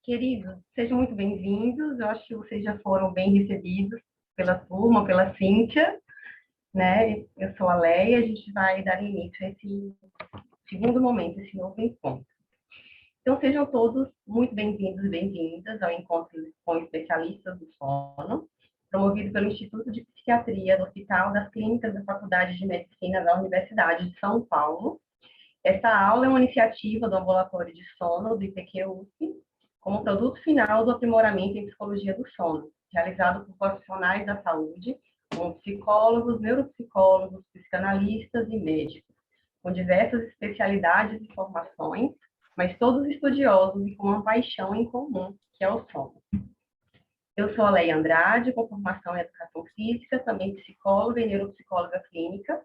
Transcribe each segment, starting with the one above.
Queridos, sejam muito bem-vindos. Eu acho que vocês já foram bem recebidos pela turma, pela Cíntia, né? Eu sou a Leia, a gente vai dar início a esse segundo momento, esse novo encontro. Então, sejam todos muito bem-vindos e bem-vindas ao encontro com especialistas do sono, promovido pelo Instituto de Psiquiatria do Hospital das Clínicas da Faculdade de Medicina da Universidade de São Paulo. Essa aula é uma iniciativa do Ambulatório de Sono do IPQ-USP, como produto final do aprimoramento em psicologia do sono, realizado por profissionais da saúde, como psicólogos, neuropsicólogos, psicanalistas e médicos, com diversas especialidades e formações, mas todos estudiosos e com uma paixão em comum, que é o sono. Eu sou a Leia Andrade, com formação em Educação Física, também psicóloga e neuropsicóloga clínica,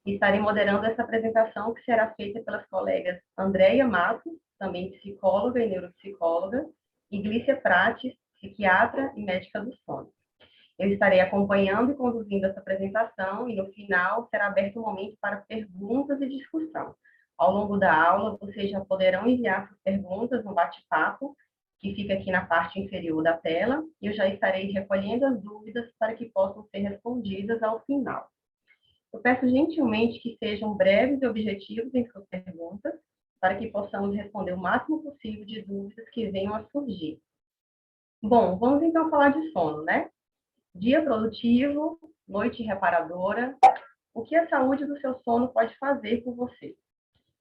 e estarei moderando essa apresentação que será feita pelas colegas Andréia Matos, também psicóloga e neuropsicóloga, e Glícia Prates, psiquiatra e médica do sono. Eu estarei acompanhando e conduzindo essa apresentação e, no final, será aberto um momento para perguntas e discussão. Ao longo da aula, vocês já poderão enviar suas perguntas no bate-papo, que fica aqui na parte inferior da tela, e eu já estarei recolhendo as dúvidas para que possam ser respondidas ao final. Eu peço gentilmente que sejam breves e objetivos em suas perguntas, para que possamos responder o máximo possível de dúvidas que venham a surgir. Bom, vamos então falar de sono, né? Dia produtivo, noite reparadora. O que a saúde do seu sono pode fazer por você?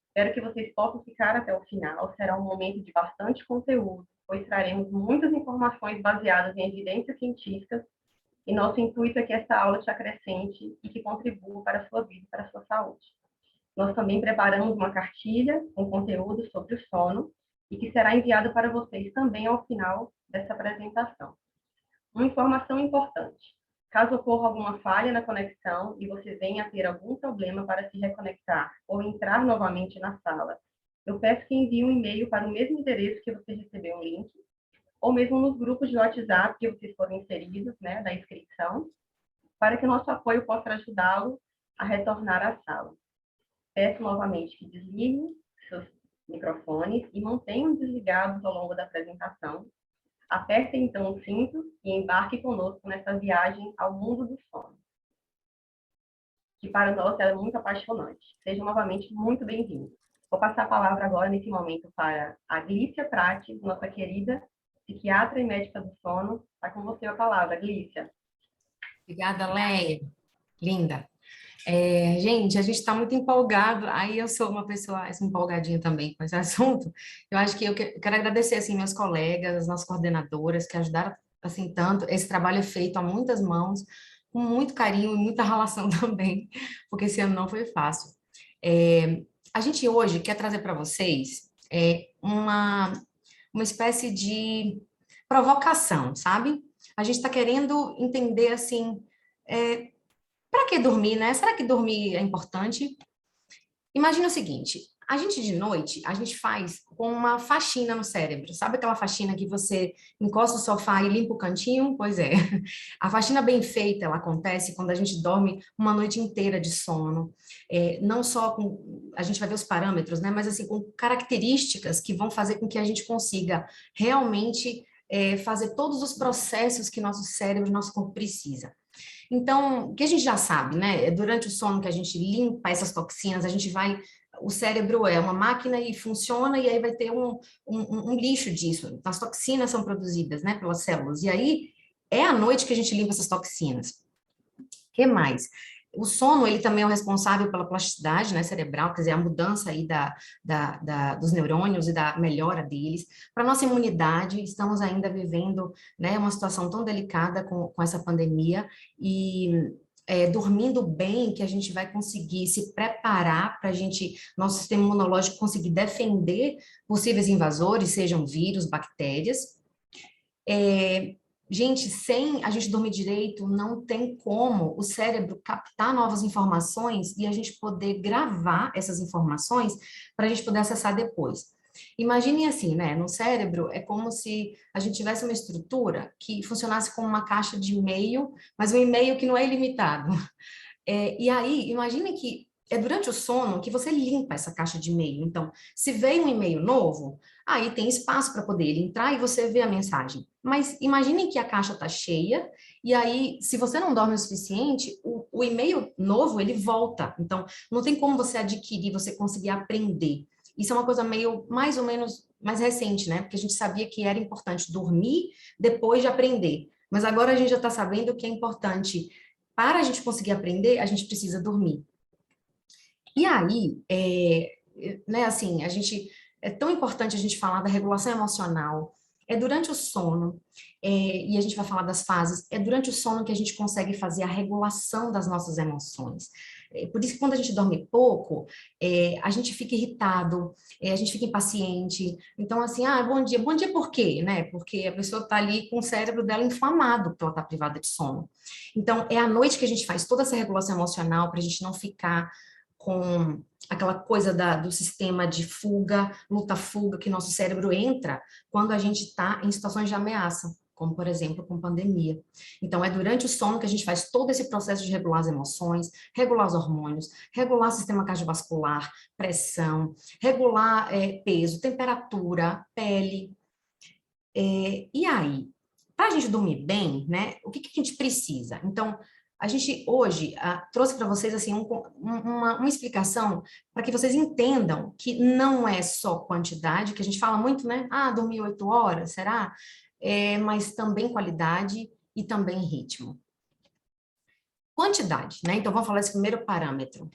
Espero que vocês possam ficar até o final. Será um momento de bastante conteúdo, pois traremos muitas informações baseadas em evidências científicas e nosso intuito é que essa aula te acrescente e que contribua para a sua vida e para a sua saúde. Nós também preparamos uma cartilha com conteúdo sobre o sono e que será enviada para vocês também ao final dessa apresentação. Uma informação importante. Caso ocorra alguma falha na conexão e você venha a ter algum problema para se reconectar ou entrar novamente na sala, eu peço que envie um e-mail para o mesmo endereço que você recebeu o link, ou mesmo nos grupos de WhatsApp que vocês foram inseridos, né, da inscrição, para que o nosso apoio possa ajudá-lo a retornar à sala. Peço novamente que desliguem seus microfones e mantenham desligados ao longo da apresentação. Apertem então o cinto e embarque conosco nessa viagem ao mundo do sono, que para nós é muito apaixonante. Sejam novamente muito bem-vindos. Vou passar a palavra agora, nesse momento, para a Glícia Prates, nossa querida psiquiatra e médica do sono. Está com você a palavra, Glícia. Obrigada, Leia. Linda. Gente, a gente está muito empolgado. Aí eu sou uma pessoa empolgadinha também com esse assunto. Eu acho que eu quero agradecer assim meus colegas, as nossas coordenadoras que ajudaram assim tanto. Esse trabalho é feito a muitas mãos, com muito carinho e muita relação também, porque esse ano não foi fácil. A gente hoje quer trazer para vocês uma espécie de provocação, sabe? A gente está querendo entender assim. Para que dormir, né? Será que dormir é importante? Imagina o seguinte, a gente de noite, a gente faz com uma faxina no cérebro. Sabe aquela faxina que você encosta o sofá e limpa o cantinho? Pois é. A faxina bem feita, ela acontece quando a gente dorme uma noite inteira de sono. Não só com... A gente vai ver os parâmetros, né? Mas assim, com características que vão fazer com que a gente consiga realmente fazer todos os processos que nosso cérebro, nosso corpo precisa. Então, o que a gente já sabe, né? Durante o sono que a gente limpa essas toxinas, a gente vai. O cérebro é uma máquina e funciona, e aí vai ter um lixo disso. As toxinas são produzidas, né, pelas células. E aí é à noite que a gente limpa essas toxinas. O que mais? O sono, ele também é o responsável pela plasticidade, né, cerebral, quer dizer, a mudança aí dos neurônios e da melhora deles. Para nossa imunidade, estamos ainda vivendo, né, uma situação tão delicada com essa pandemia e dormindo bem, que a gente vai conseguir se preparar para nosso sistema imunológico conseguir defender possíveis invasores, sejam vírus, bactérias. Gente, sem a gente dormir direito, não tem como o cérebro captar novas informações e a gente poder gravar essas informações para a gente poder acessar depois. Imaginem assim, né? No cérebro é como se a gente tivesse uma estrutura que funcionasse como uma caixa de e-mail, mas um e-mail que não é ilimitado. E aí, imagine que é durante o sono que você limpa essa caixa de e-mail. Então, se veio um e-mail novo, aí tem espaço para poder ele entrar e você ver a mensagem. Mas imaginem que a caixa está cheia, e aí, se você não dorme o suficiente, o e-mail novo, ele volta. Então, não tem como você adquirir, você conseguir aprender. Isso é uma coisa meio, mais ou menos, mais recente, né? Porque a gente sabia que era importante dormir depois de aprender. Mas agora a gente já está sabendo que é importante, para a gente conseguir aprender, a gente precisa dormir. E aí, né, assim, a gente, é tão importante a gente falar da regulação emocional, é durante o sono, e a gente vai falar das fases, é durante o sono que a gente consegue fazer a regulação das nossas emoções. Por isso que quando a gente dorme pouco, a gente fica irritado, a gente fica impaciente. Então, assim, bom dia por quê, né? Porque a pessoa está ali com o cérebro dela inflamado, porque ela está privada de sono. Então, é à noite que a gente faz toda essa regulação emocional para a gente não ficar com aquela coisa do sistema de fuga, luta-fuga, que nosso cérebro entra quando a gente está em situações de ameaça, como, por exemplo, com pandemia. Então, é durante o sono que a gente faz todo esse processo de regular as emoções, regular os hormônios, regular o sistema cardiovascular, pressão, regular peso, temperatura, pele. E aí, para a gente dormir bem, né, o que a gente precisa? Então, a gente hoje trouxe para vocês assim uma explicação para que vocês entendam que não é só quantidade, que a gente fala muito, né? Dormir 8 horas, será? Mas também qualidade e também ritmo. Quantidade, né? Então, vamos falar esse primeiro parâmetro.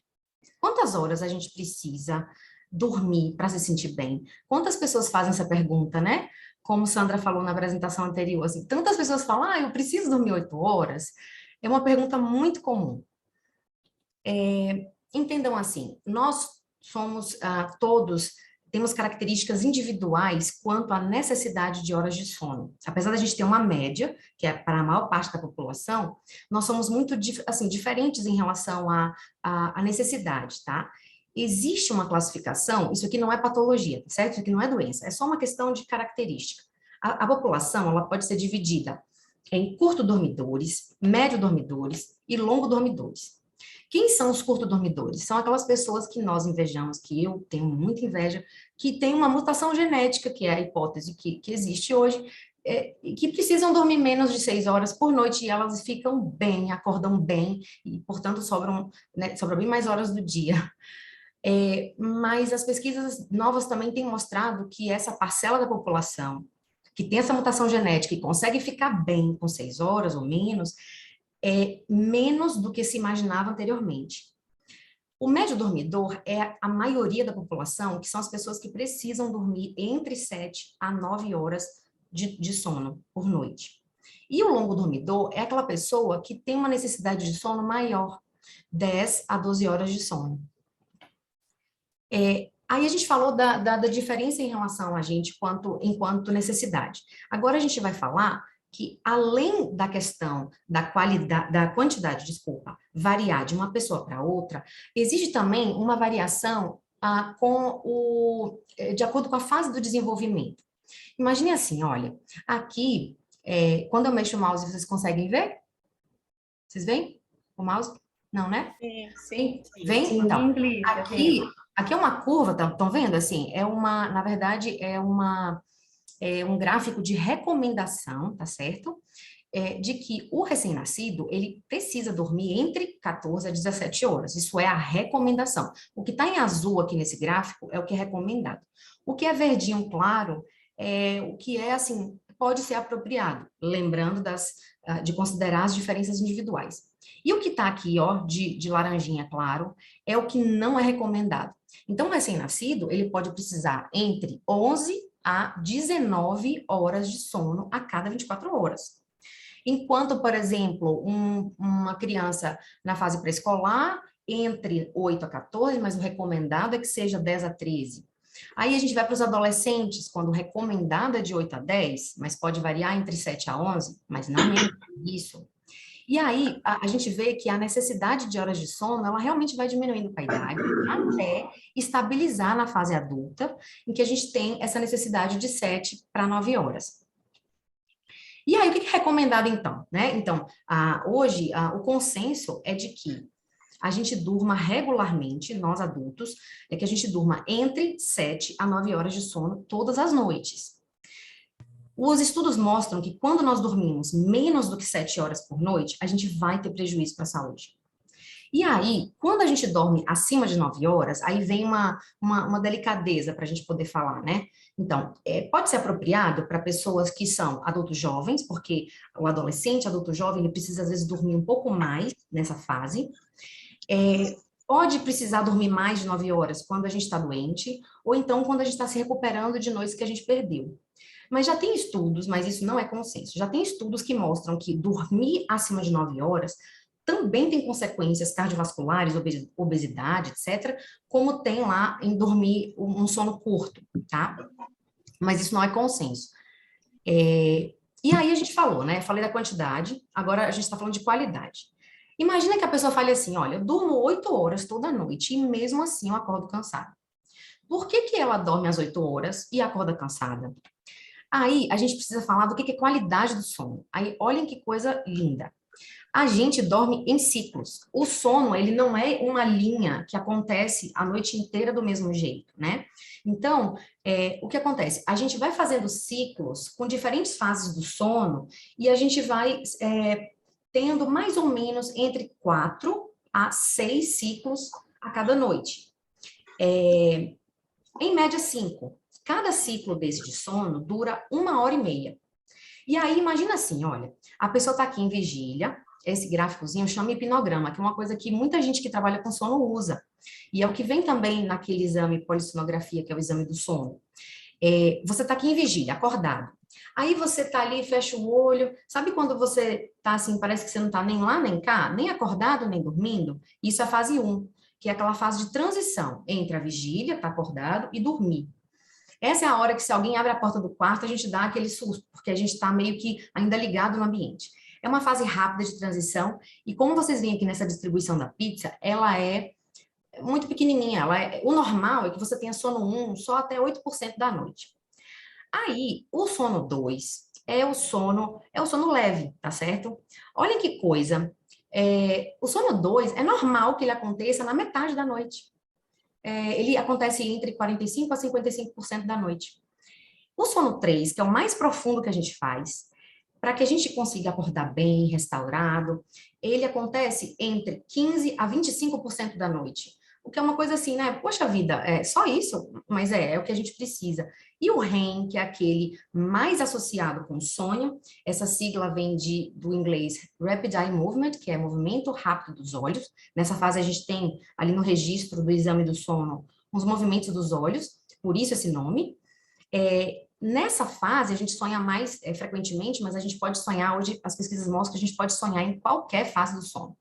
Quantas horas a gente precisa dormir para se sentir bem? Quantas pessoas fazem essa pergunta, né? Como Sandra falou na apresentação anterior, assim, tantas pessoas falam, eu preciso dormir 8 horas. É uma pergunta muito comum. Entendam assim, nós somos todos, temos características individuais quanto à necessidade de horas de sono. Apesar da gente ter uma média, que é para a maior parte da população, nós somos muito assim, diferentes em relação à necessidade, tá? Existe uma classificação, isso aqui não é patologia, certo? Isso aqui não é doença, é só uma questão de característica. A população, ela pode ser dividida em curto dormidores, médio dormidores e longo dormidores. Quem são os curto dormidores? São aquelas pessoas que nós invejamos, que eu tenho muita inveja, que tem uma mutação genética, que é a hipótese que existe hoje, que precisam dormir menos de 6 horas por noite e elas ficam bem, acordam bem e, portanto, sobram bem mais horas do dia. Mas as pesquisas novas também têm mostrado que essa parcela da população que tem essa mutação genética e consegue ficar bem com 6 horas ou menos, é menos do que se imaginava anteriormente. O médio dormidor é a maioria da população, que são as pessoas que precisam dormir entre 7 a 9 horas de sono por noite. E o longo dormidor é aquela pessoa que tem uma necessidade de sono maior, 10 a 12 horas de sono. Aí a gente falou da diferença em relação a gente enquanto necessidade. Agora a gente vai falar que, além da questão da qualidade, da quantidade, desculpa, variar de uma pessoa para outra, existe também uma variação de acordo com a fase do desenvolvimento. Imagine assim, olha, aqui, quando eu mexo o mouse, vocês conseguem ver? Vocês veem o mouse? Não, né? Sim. Vem? Então, aqui é uma curva, estão vendo? Assim, na verdade, é um gráfico de recomendação, tá certo? De que o recém-nascido, ele precisa dormir entre 14 a 17 horas. Isso é a recomendação. O que está em azul aqui nesse gráfico é o que é recomendado. O que é verdinho claro é o que é, assim, pode ser apropriado, lembrando de considerar as diferenças individuais. E o que está aqui, ó, de laranjinha claro, é o que não é recomendado. Então, o recém-nascido, ele pode precisar entre 11 a 19 horas de sono a cada 24 horas. Enquanto, por exemplo, uma criança na fase pré-escolar, entre 8 a 14, mas o recomendado é que seja 10 a 13. Aí a gente vai para os adolescentes, quando o recomendado é de 8 a 10, mas pode variar entre 7 a 11, mas não menos isso. E aí, a gente vê que a necessidade de horas de sono, ela realmente vai diminuindo com a idade, até estabilizar na fase adulta, em que a gente tem essa necessidade de 7 para 9 horas. E aí, o que é recomendado, então? Né? Então, hoje, o consenso é de que a gente durma regularmente, nós adultos, é que a gente durma entre 7 a 9 horas de sono todas as noites. Os estudos mostram que quando nós dormimos menos do que 7 horas por noite, a gente vai ter prejuízo para a saúde. E aí, quando a gente dorme acima de 9 horas, aí vem uma delicadeza para a gente poder falar, né? Então, pode ser apropriado para pessoas que são adultos jovens, porque o adolescente, adulto jovem, ele precisa às vezes dormir um pouco mais nessa fase. Pode precisar dormir mais de 9 horas quando a gente está doente, ou então quando a gente está se recuperando de noites que a gente perdeu. Mas já tem estudos, mas isso não é consenso, já tem estudos que mostram que dormir acima de 9 horas também tem consequências cardiovasculares, obesidade, etc., como tem lá em dormir um sono curto, tá? Mas isso não é consenso. E aí a gente falou, né? Falei da quantidade, agora a gente está falando de qualidade. Imagina que a pessoa fale assim, olha, eu durmo 8 horas toda noite e mesmo assim eu acordo cansada. Por que que ela dorme às 8 horas e acorda cansada? Aí a gente precisa falar do que é qualidade do sono. Aí olhem que coisa linda. A gente dorme em ciclos. O sono, ele não é uma linha que acontece a noite inteira do mesmo jeito, né? Então, o que acontece? A gente vai fazendo ciclos com diferentes fases do sono e a gente vai tendo mais ou menos entre 4 a 6 ciclos a cada noite. Em média, 5. Cada ciclo desse de sono dura 1h30. E aí, imagina assim, olha, a pessoa está aqui em vigília, esse gráficozinho chama hipnograma, que é uma coisa que muita gente que trabalha com sono usa. E é o que vem também naquele exame polissonografia, que é o exame do sono. Você está aqui em vigília, acordado. Aí você está ali, fecha o olho. Sabe quando você está assim, parece que você não está nem lá nem cá, nem acordado, nem dormindo? Isso é a fase 1, que é aquela fase de transição entre a vigília, tá acordado, e dormir. Essa é a hora que se alguém abre a porta do quarto, a gente dá aquele susto, porque a gente está meio que ainda ligado no ambiente. É uma fase rápida de transição, e como vocês veem aqui nessa distribuição da pizza, ela é muito pequenininha. O normal é que você tenha sono 1 só até 8% da noite. Aí, o sono 2 é o sono leve, tá certo? Olhem que coisa. O sono 2 é normal que ele aconteça na metade da noite. Ele acontece entre 45% a 55% da noite. O sono 3, que é o mais profundo que a gente faz, para que a gente consiga acordar bem, restaurado, ele acontece entre 15% a 25% da noite. O que é uma coisa assim, né? Poxa vida, é só isso? Mas é o que a gente precisa. E o REM, que é aquele mais associado com sonho, essa sigla vem do inglês Rapid Eye Movement, que é movimento rápido dos olhos. Nessa fase a gente tem ali no registro do exame do sono os movimentos dos olhos, por isso esse nome. Nessa fase, a gente sonha mais frequentemente, mas a gente pode sonhar, hoje as pesquisas mostram que a gente pode sonhar em qualquer fase do sono.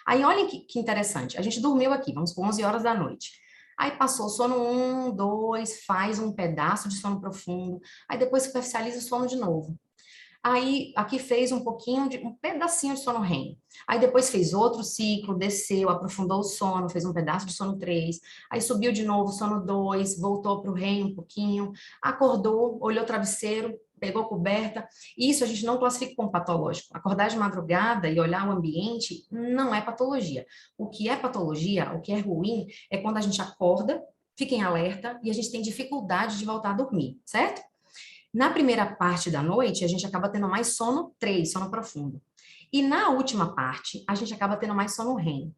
Aí, olhem que interessante, a gente dormiu aqui, vamos por 11 horas da noite. Aí passou sono 1, 2, faz um pedaço de sono profundo, aí depois superficializa o sono de novo. Aí, aqui fez um pedacinho de sono REM. Aí depois fez outro ciclo, desceu, aprofundou o sono, fez um pedaço de sono 3. Aí subiu de novo, sono 2, voltou para o REM um pouquinho, acordou, olhou o travesseiro, pegou a coberta. Isso a gente não classifica como patológico. Acordar de madrugada e olhar o ambiente não é patologia. O que é patologia, o que é ruim, é quando a gente acorda, fica em alerta e a gente tem dificuldade de voltar a dormir, certo? Na primeira parte da noite, a gente acaba tendo mais sono 3, sono profundo. E na última parte, a gente acaba tendo mais sono REM.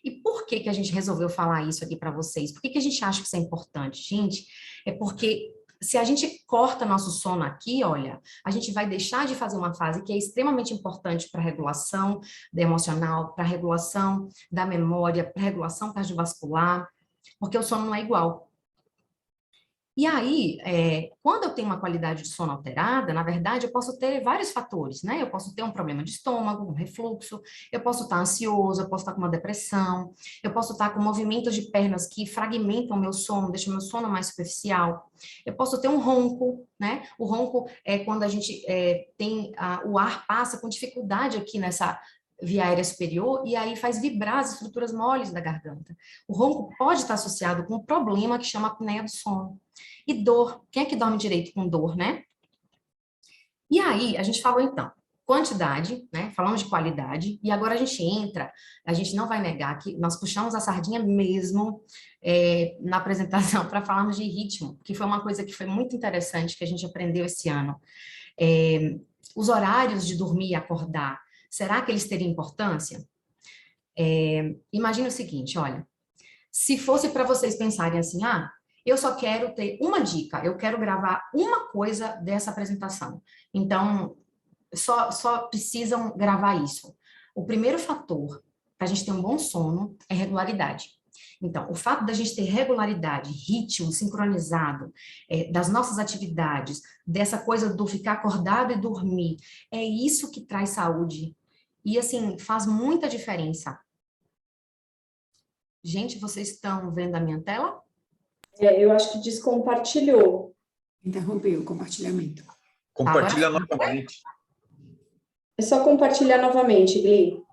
E por que que a gente resolveu falar isso aqui para vocês? Por que que a gente acha que isso é importante? Gente, é porque se a gente corta nosso sono aqui, olha, a gente vai deixar de fazer uma fase que é extremamente importante para a regulação emocional, para a regulação da memória, para a regulação cardiovascular, porque o sono não é igual. E aí, quando eu tenho uma qualidade de sono alterada, na verdade, eu posso ter vários fatores, né? Eu posso ter um problema de estômago, um refluxo, eu posso estar ansioso, eu posso estar com uma depressão, eu posso estar com movimentos de pernas que fragmentam o meu sono, deixam o meu sono mais superficial. Eu posso ter um ronco, né? O ronco é quando a gente o ar passa com dificuldade aqui nessa via aérea superior, e aí faz vibrar as estruturas moles da garganta. O ronco pode estar associado com um problema que chama apneia do sono. E dor. Quem é que dorme direito com dor, né? E aí, a gente falou então, quantidade, né? Falamos de qualidade, e agora a gente não vai negar que nós puxamos a sardinha mesmo na apresentação para falarmos de ritmo, que foi uma coisa que foi muito interessante que a gente aprendeu esse ano. Os horários de dormir e acordar, será que eles teriam importância? Imagina o seguinte, olha, se fosse para vocês pensarem assim, eu só quero ter uma dica, eu quero gravar uma coisa dessa apresentação. Então, só precisam gravar isso. O primeiro fator para a gente ter um bom sono é regularidade. Então, o fato da gente ter regularidade, ritmo sincronizado das nossas atividades, dessa coisa do ficar acordado e dormir, é isso que traz saúde. E, assim, faz muita diferença. Gente, vocês estão vendo a minha tela? Eu acho que descompartilhou. Interrompeu o compartilhamento. Compartilha novamente. É só compartilhar novamente, Gli.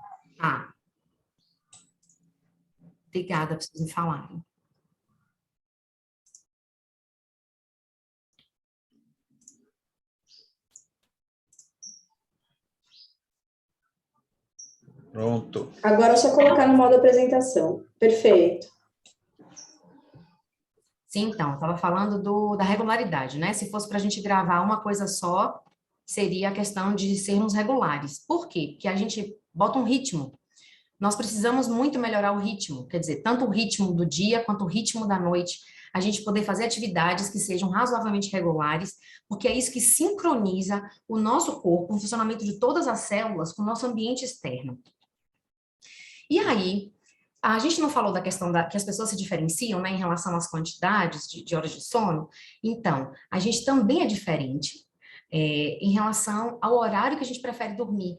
Obrigada por vocês me falarem. Pronto. Agora é só colocar no modo apresentação. Perfeito. Sim, então, eu estava falando da regularidade, né? Se fosse para a gente gravar uma coisa só, seria a questão de sermos regulares. Por quê? Porque a gente bota um ritmo. Nós precisamos muito melhorar o ritmo, quer dizer, tanto o ritmo do dia quanto o ritmo da noite, a gente poder fazer atividades que sejam razoavelmente regulares, porque é isso que sincroniza o nosso corpo, o funcionamento de todas as células com o nosso ambiente externo. E aí, a gente não falou da questão que as pessoas se diferenciam, né, em relação às quantidades de horas de sono. Então, a gente também é diferente em relação ao horário que a gente prefere dormir.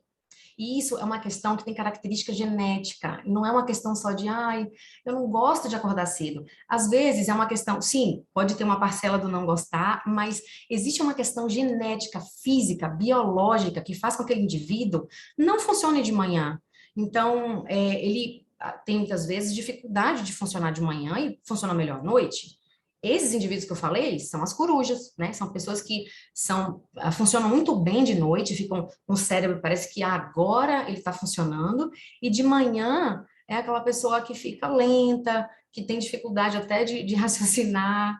E isso é uma questão que tem característica genética, não é uma questão só de, eu não gosto de acordar cedo. Às vezes é uma questão, sim, pode ter uma parcela do não gostar, mas existe uma questão genética, física, biológica, que faz com que aquele indivíduo não funcione de manhã. Então, ele tem muitas vezes dificuldade de funcionar de manhã e funciona melhor à noite. Esses indivíduos que eu falei são as corujas, né? São pessoas que funcionam muito bem de noite, ficam com o cérebro, parece que agora ele está funcionando, e de manhã é aquela pessoa que fica lenta, que tem dificuldade até de raciocinar.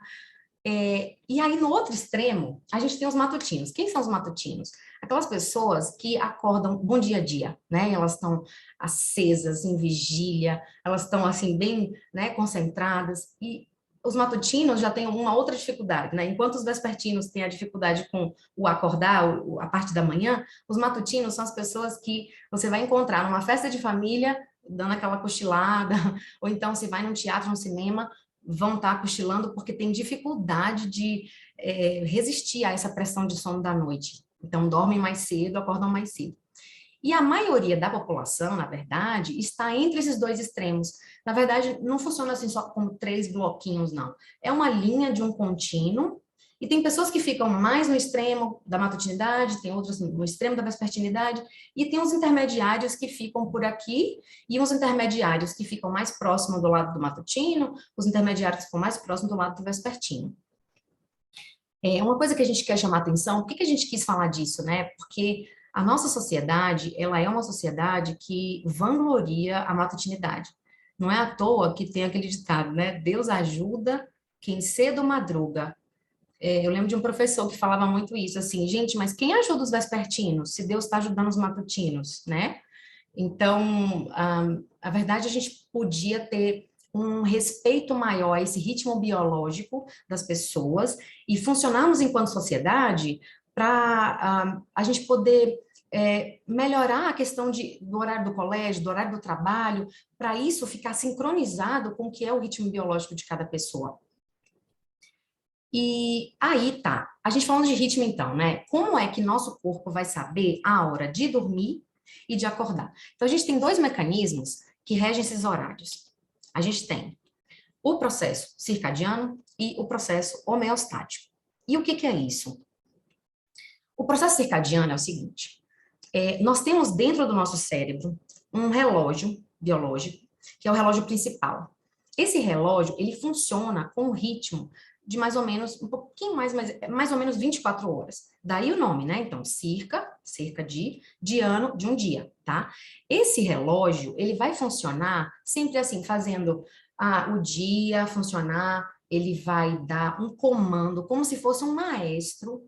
E aí, no outro extremo, a gente tem os matutinos. Quem são os matutinos? Aquelas pessoas que acordam bom dia a dia, né? Elas estão acesas, em vigília, elas estão, assim, bem, né, concentradas, e os matutinos já têm uma outra dificuldade, né? Enquanto os vespertinos têm a dificuldade com o acordar, a parte da manhã, os matutinos são as pessoas que você vai encontrar numa festa de família, dando aquela cochilada, ou então se vai num teatro, num cinema, vão estar cochilando porque tem dificuldade de resistir a essa pressão de sono da noite. Então, dormem mais cedo, acordam mais cedo. E a maioria da população, na verdade, está entre esses dois extremos. Na verdade, não funciona assim só como 3 bloquinhos, não. É uma linha de um contínuo, e tem pessoas que ficam mais no extremo da matutinidade, tem outras no extremo da vespertinidade, e tem os intermediários que ficam por aqui, e os intermediários que ficam mais próximo do lado do matutino, os intermediários que ficam mais próximo do lado do vespertino. Uma coisa que a gente quer chamar a atenção, por que a gente quis falar disso, né? Porque a nossa sociedade, ela é uma sociedade que vangloria a matutinidade. Não é à toa que tem aquele ditado, né? Deus ajuda quem cedo madruga. Eu lembro de um professor que falava muito isso, assim, gente, mas quem ajuda os vespertinos, se Deus está ajudando os matutinos, né? Então, a verdade, a gente podia ter um respeito maior a esse ritmo biológico das pessoas e funcionarmos enquanto sociedade para a gente poder melhorar a questão do horário do colégio, do horário do trabalho, para isso ficar sincronizado com o que é o ritmo biológico de cada pessoa. E aí tá, a gente falando de ritmo então, né? Como é que nosso corpo vai saber a hora de dormir e de acordar? Então, a gente tem 2 mecanismos que regem esses horários. A gente tem o processo circadiano e o processo homeostático. E o que é isso? O processo circadiano é o seguinte, nós temos dentro do nosso cérebro um relógio biológico, que é o relógio principal. Esse relógio, ele funciona com um ritmo de mais ou menos, um pouquinho mais ou menos 24 horas. Daí o nome, né? Então, circa cerca de ano de um dia, tá? Esse relógio, ele vai funcionar sempre assim, fazendo o dia funcionar, ele vai dar um comando, como se fosse um maestro,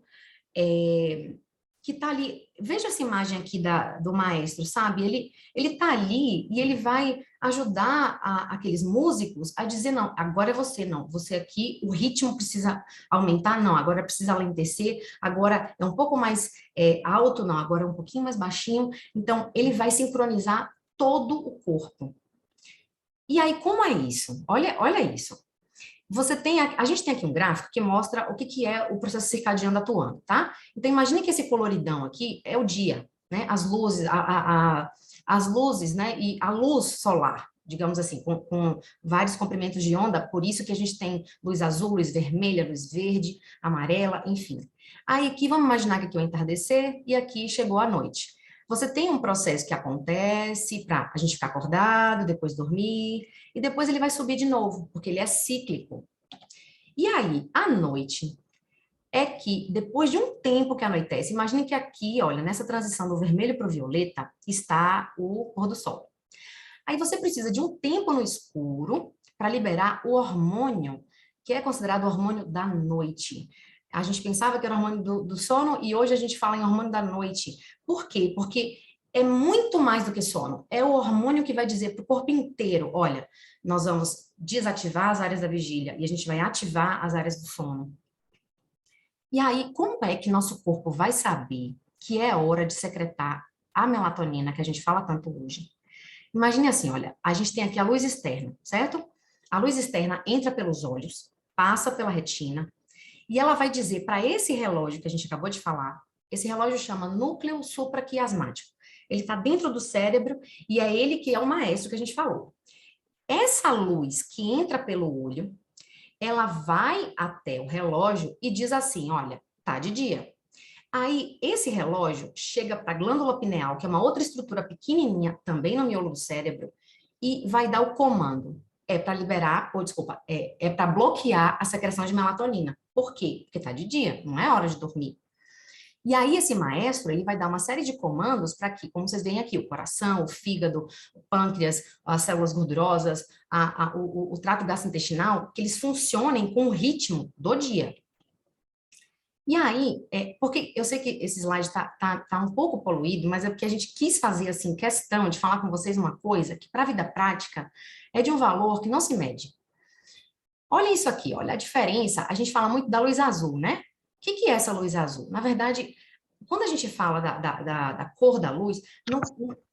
que tá ali. Veja essa imagem aqui do maestro, sabe? Ele tá ali e ele vai ajudar aqueles músicos a dizer, não, agora é você, não, você aqui, o ritmo precisa aumentar, não, agora precisa alentecer, agora é um pouco mais alto, não, agora é um pouquinho mais baixinho. Então, ele vai sincronizar todo o corpo. E aí, como é isso? Olha isso. A gente tem aqui um gráfico que mostra o que é o processo circadiano atuando, tá? Então, imagine que esse coloridão aqui é o dia, né? As luzes, as luzes, né? E a luz solar, digamos assim, com vários comprimentos de onda, por isso que a gente tem luz azul, luz vermelha, luz verde, amarela, enfim. Aí, aqui, vamos imaginar que aqui é o entardecer e aqui chegou a noite. Você tem um processo que acontece para a gente ficar acordado, depois dormir, e depois ele vai subir de novo, porque ele é cíclico. E aí, à noite, é que depois de um tempo que anoitece, imagine que aqui, olha, nessa transição do vermelho para o violeta, está o pôr do sol. Aí você precisa de um tempo no escuro para liberar o hormônio, que é considerado o hormônio da noite. A gente pensava que era o hormônio do sono e hoje a gente fala em hormônio da noite. Por quê? Porque é muito mais do que sono. É o hormônio que vai dizer para o corpo inteiro, olha, nós vamos desativar as áreas da vigília e a gente vai ativar as áreas do sono. E aí, como é que nosso corpo vai saber que é hora de secretar a melatonina, que a gente fala tanto hoje? Imagine assim, olha, a gente tem aqui a luz externa, certo? A luz externa entra pelos olhos, passa pela retina, e ela vai dizer para esse relógio que a gente acabou de falar, esse relógio chama núcleo supraquiasmático. Ele está dentro do cérebro e é ele que é o maestro que a gente falou. Essa luz que entra pelo olho, ela vai até o relógio e diz assim, olha, tá de dia. Aí, esse relógio chega para a glândula pineal, que é uma outra estrutura pequenininha, também no miolo do cérebro, e vai dar o comando. É para liberar, ou desculpa, é para bloquear a secreção de melatonina. Por quê? Porque está de dia, não é hora de dormir. E aí esse maestro, ele vai dar uma série de comandos para que, como vocês veem aqui, o coração, o fígado, o pâncreas, as células gordurosas, o trato gastrointestinal, que eles funcionem com o ritmo do dia. E aí, porque eu sei que esse slide tá um pouco poluído, mas é porque a gente quis fazer, assim, questão de falar com vocês uma coisa que, para a vida prática, é de um valor que não se mede. Olha isso aqui, olha a diferença. A gente fala muito da luz azul, né? O que é essa luz azul? Na verdade, quando a gente fala da cor da luz,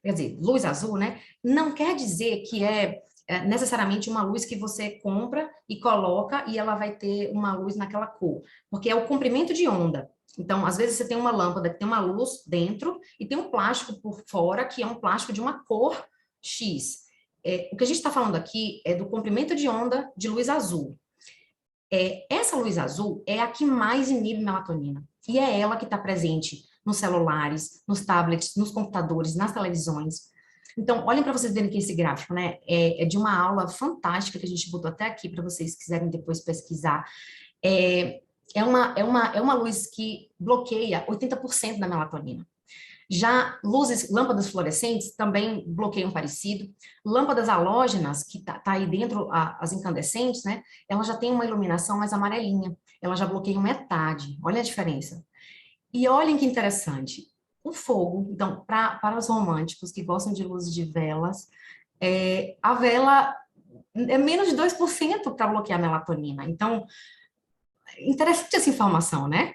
quer dizer, luz azul, né? Não quer dizer que é necessariamente uma luz que você compra e coloca e ela vai ter uma luz naquela cor, porque é o comprimento de onda. Então, às vezes você tem uma lâmpada que tem uma luz dentro e tem um plástico por fora que é um plástico de uma cor X. O que a gente está falando aqui é do comprimento de onda de luz azul. Essa luz azul é a que mais inibe melatonina e é ela que está presente nos celulares, nos tablets, nos computadores, nas televisões. Então, olhem para vocês verem aqui esse gráfico, né? É de uma aula fantástica que a gente botou até aqui para vocês quiserem depois pesquisar. É uma luz que bloqueia 80% da melatonina. Já lâmpadas fluorescentes também bloqueiam parecido. Lâmpadas halógenas, que tá aí dentro, as incandescentes, né? Elas já têm uma iluminação mais amarelinha. Elas já bloqueiam metade. Olha a diferença. E olhem que interessante. O fogo, então, para os românticos que gostam de luzes de velas, a vela é menos de 2% para bloquear a melatonina. Então, interessante essa informação, né?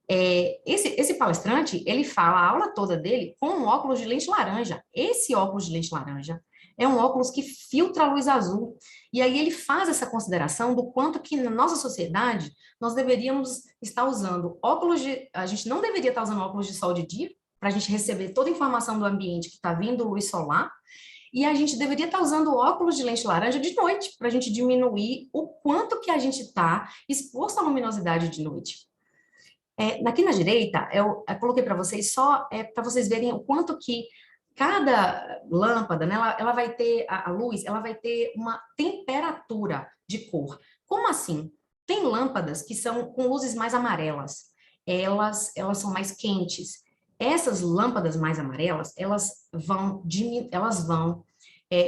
Esse palestrante, ele fala a aula toda dele com um óculos de lente laranja. Esse óculos de lente laranja é um óculos que filtra a luz azul. E aí ele faz essa consideração do quanto que na nossa sociedade nós deveríamos estar usando a gente não deveria estar usando óculos de sol de dia, para a gente receber toda a informação do ambiente que está vindo luz solar, e a gente deveria estar usando óculos de lente laranja de noite, para a gente diminuir o quanto que a gente está exposto à luminosidade de noite. Aqui na direita, eu coloquei para vocês só para vocês verem o quanto que cada lâmpada, né, ela vai ter, a luz, ela vai ter uma temperatura de cor. Como assim? Tem lâmpadas que são com luzes mais amarelas, elas são mais quentes. Essas lâmpadas mais amarelas, elas vão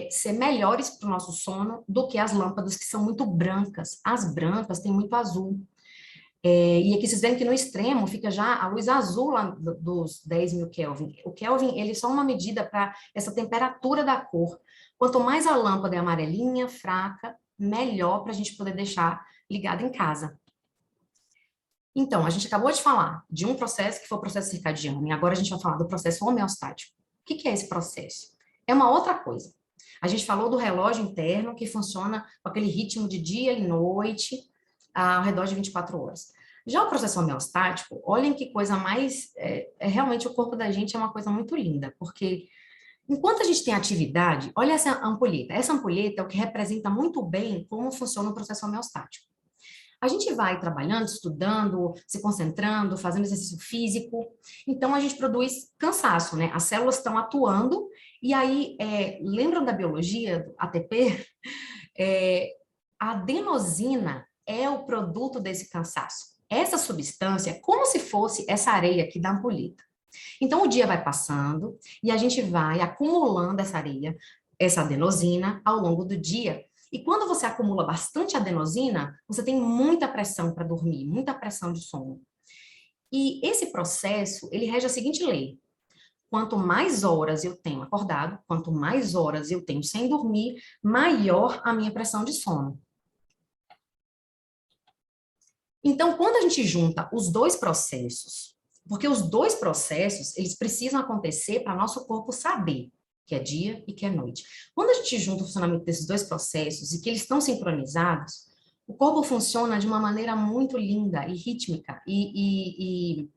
ser melhores para o nosso sono do que as lâmpadas que são muito brancas. As brancas têm muito azul. E aqui vocês veem que no extremo fica já a luz azul lá dos 10.000 Kelvin. O Kelvin, ele é só uma medida para essa temperatura da cor. Quanto mais a lâmpada é amarelinha, fraca, melhor para a gente poder deixar ligada em casa. Então, a gente acabou de falar de um processo que foi o processo circadiano, e agora a gente vai falar do processo homeostático. O que é esse processo? É uma outra coisa. A gente falou do relógio interno, que funciona com aquele ritmo de dia e noite, ao redor de 24 horas. Já o processo homeostático, olhem que coisa mais... realmente o corpo da gente é uma coisa muito linda, porque enquanto a gente tem atividade, olha essa ampulheta. Essa ampulheta é o que representa muito bem como funciona o processo homeostático. A gente vai trabalhando, estudando, se concentrando, fazendo exercício físico, então a gente produz cansaço, né? As células estão atuando, e aí, lembram da biologia, do ATP? A adenosina é o produto desse cansaço. Essa substância é como se fosse essa areia aqui da ampulheta. Então, o dia vai passando, e a gente vai acumulando essa areia, essa adenosina, ao longo do dia. E quando você acumula bastante adenosina, você tem muita pressão para dormir, muita pressão de sono. E esse processo, ele rege a seguinte lei: quanto mais horas eu tenho acordado, quanto mais horas eu tenho sem dormir, maior a minha pressão de sono. Então, quando a gente junta os dois processos, porque os dois processos, eles precisam acontecer para nosso corpo saber que é dia e que é noite. Quando a gente junta o funcionamento desses dois processos e que eles estão sincronizados, o corpo funciona de uma maneira muito linda e rítmica e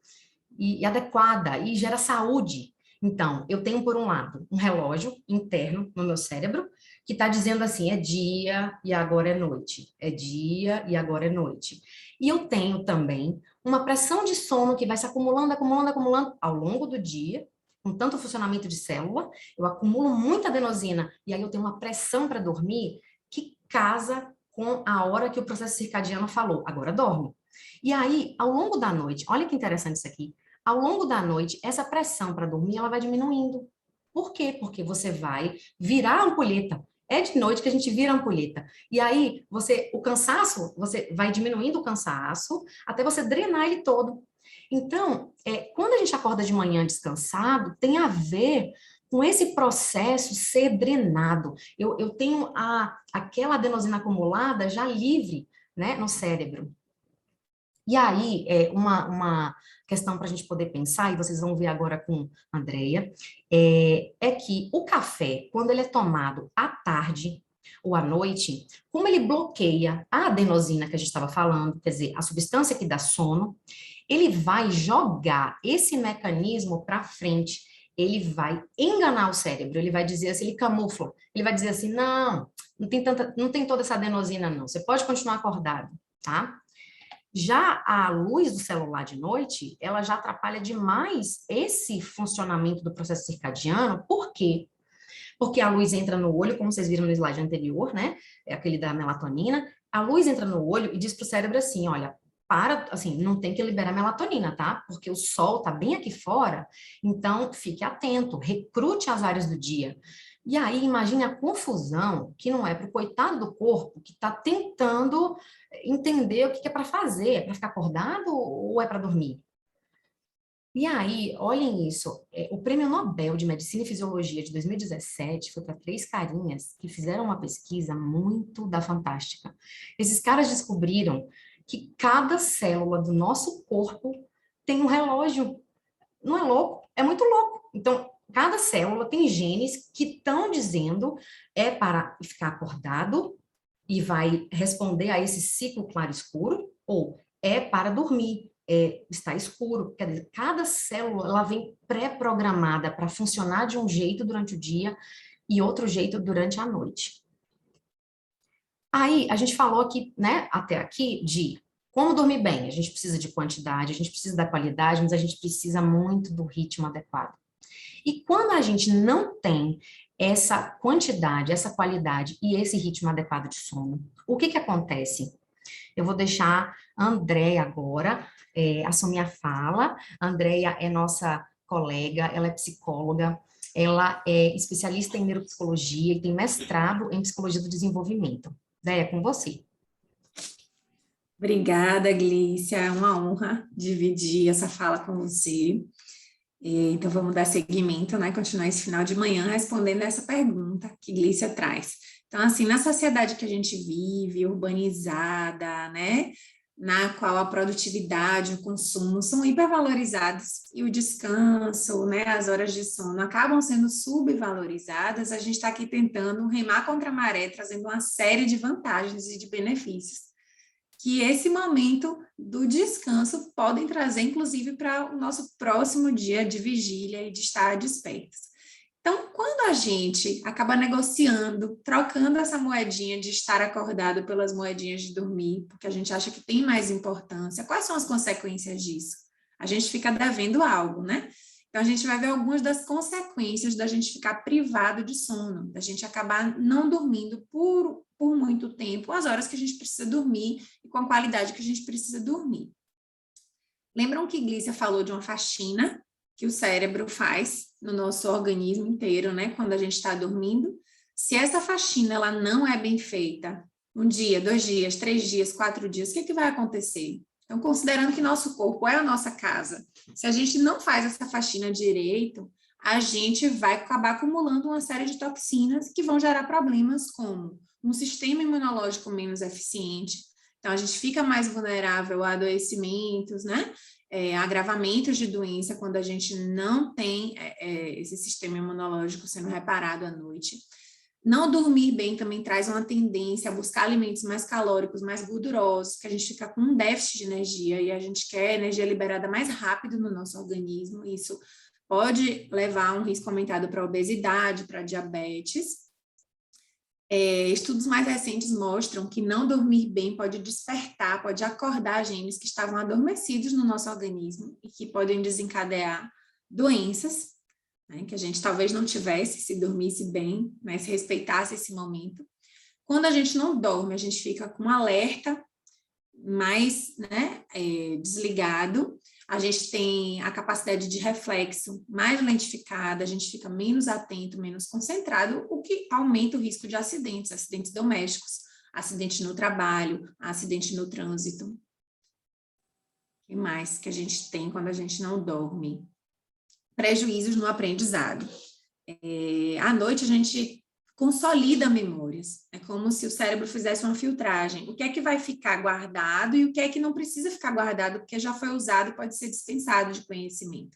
adequada e gera saúde. Então, eu tenho, por um lado, um relógio interno no meu cérebro que está dizendo assim, é dia e agora é noite. É dia e agora é noite. E eu tenho também uma pressão de sono que vai se acumulando, acumulando, acumulando ao longo do dia, com tanto funcionamento de célula, eu acumulo muita adenosina, e aí eu tenho uma pressão para dormir que casa com a hora que o processo circadiano falou, agora dorme. E aí, ao longo da noite, olha que interessante isso aqui, ao longo da noite, essa pressão para dormir, ela vai diminuindo. Por quê? Porque você vai virar a ampulheta. É de noite que a gente vira a ampulheta. E aí, o cansaço, você vai diminuindo o cansaço até você drenar ele todo. Então, quando a gente acorda de manhã descansado, tem a ver com esse processo ser drenado. Eu tenho aquela adenosina acumulada já livre, né, no cérebro. E aí, uma questão para a gente poder pensar, e vocês vão ver agora com a Andrea, é que o café, quando ele é tomado à tarde ou à noite, como ele bloqueia a adenosina que a gente estava falando, quer dizer, a substância que dá sono, ele vai jogar esse mecanismo para frente, ele vai enganar o cérebro, ele vai dizer assim, ele camufla, ele vai dizer assim, não tem toda essa adenosina não, você pode continuar acordado, tá? Já a luz do celular de noite, ela já atrapalha demais esse funcionamento do processo circadiano. Por quê? Porque a luz entra no olho, como vocês viram no slide anterior, né? É aquele da melatonina. A luz entra no olho e diz para o cérebro assim, olha, assim, não tem que liberar melatonina, tá? Porque o sol tá bem aqui fora, então fique atento, recrute as áreas do dia. E aí, imagine a confusão que não é para o coitado do corpo que está tentando entender o que é para fazer, é para ficar acordado ou é para dormir? E aí, olhem isso, o Prêmio Nobel de Medicina e Fisiologia de 2017 foi para 3 carinhas que fizeram uma pesquisa muito fantástica. Esses caras descobriram que cada célula do nosso corpo tem um relógio. Não é louco? É muito louco. Então, cada célula tem genes que estão dizendo para ficar acordado e vai responder a esse ciclo claro-escuro, ou é para dormir, está escuro. Quer dizer, cada célula ela vem pré-programada para funcionar de um jeito durante o dia e outro jeito durante a noite. Aí, a gente falou aqui, né, até aqui, de como dormir bem. A gente precisa de quantidade, a gente precisa da qualidade, mas a gente precisa muito do ritmo adequado. E quando a gente não tem essa quantidade, essa qualidade e esse ritmo adequado de sono, o que acontece? Eu vou deixar a Andrea agora assumir a fala. A Andrea é nossa colega, ela é psicóloga, ela é especialista em neuropsicologia e tem mestrado em psicologia do desenvolvimento. Déia, é com você. Obrigada, Glícia. É uma honra dividir essa fala com você. Então, vamos dar seguimento, né? Continuar esse final de manhã respondendo essa pergunta que Glícia traz. Então, assim, na sociedade que a gente vive, urbanizada, né? Na qual a produtividade, o consumo são hipervalorizados e o descanso, né? As horas de sono acabam sendo subvalorizadas, a gente está aqui tentando remar contra a maré, trazendo uma série de vantagens e de benefícios que esse momento do descanso podem trazer, inclusive, para o nosso próximo dia de vigília e de estar despertos. Então, quando a gente acaba negociando, trocando essa moedinha de estar acordado pelas moedinhas de dormir, porque a gente acha que tem mais importância, quais são as consequências disso? A gente fica devendo algo, né? Então, a gente vai ver algumas das consequências da gente ficar privado de sono, da gente acabar não dormindo por muito tempo, as horas que a gente precisa dormir e com a qualidade que a gente precisa dormir. Lembram que Glícia falou de uma faxina que o cérebro faz no nosso organismo inteiro, né, quando a gente está dormindo? Se essa faxina ela não é bem feita, 1 dia, 2 dias, 3 dias, 4 dias, o que vai acontecer? Então, considerando que nosso corpo é a nossa casa, se a gente não faz essa faxina direito, a gente vai acabar acumulando uma série de toxinas que vão gerar problemas como um sistema imunológico menos eficiente. Então, a gente fica mais vulnerável a adoecimentos, né? Agravamentos de doença quando a gente não tem esse sistema imunológico sendo reparado à noite. Não dormir bem também traz uma tendência a buscar alimentos mais calóricos, mais gordurosos, que a gente fica com um déficit de energia e a gente quer energia liberada mais rápido no nosso organismo. Isso pode levar a um risco aumentado para obesidade, para diabetes. Estudos mais recentes mostram que não dormir bem pode despertar, pode acordar genes que estavam adormecidos no nosso organismo e que podem desencadear doenças, né, que a gente talvez não tivesse se dormisse bem, né, se respeitasse esse momento. Quando a gente não dorme, a gente fica com um alerta mais, né, desligado, a gente tem a capacidade de reflexo mais lentificada, a gente fica menos atento, menos concentrado, o que aumenta o risco de acidentes, acidentes domésticos, acidente no trabalho, acidente no trânsito. O que mais que a gente tem quando a gente não dorme? Prejuízos no aprendizado. À noite a gente consolida memórias, é como se o cérebro fizesse uma filtragem, o que é que vai ficar guardado e o que é que não precisa ficar guardado, porque já foi usado e pode ser dispensado de conhecimento.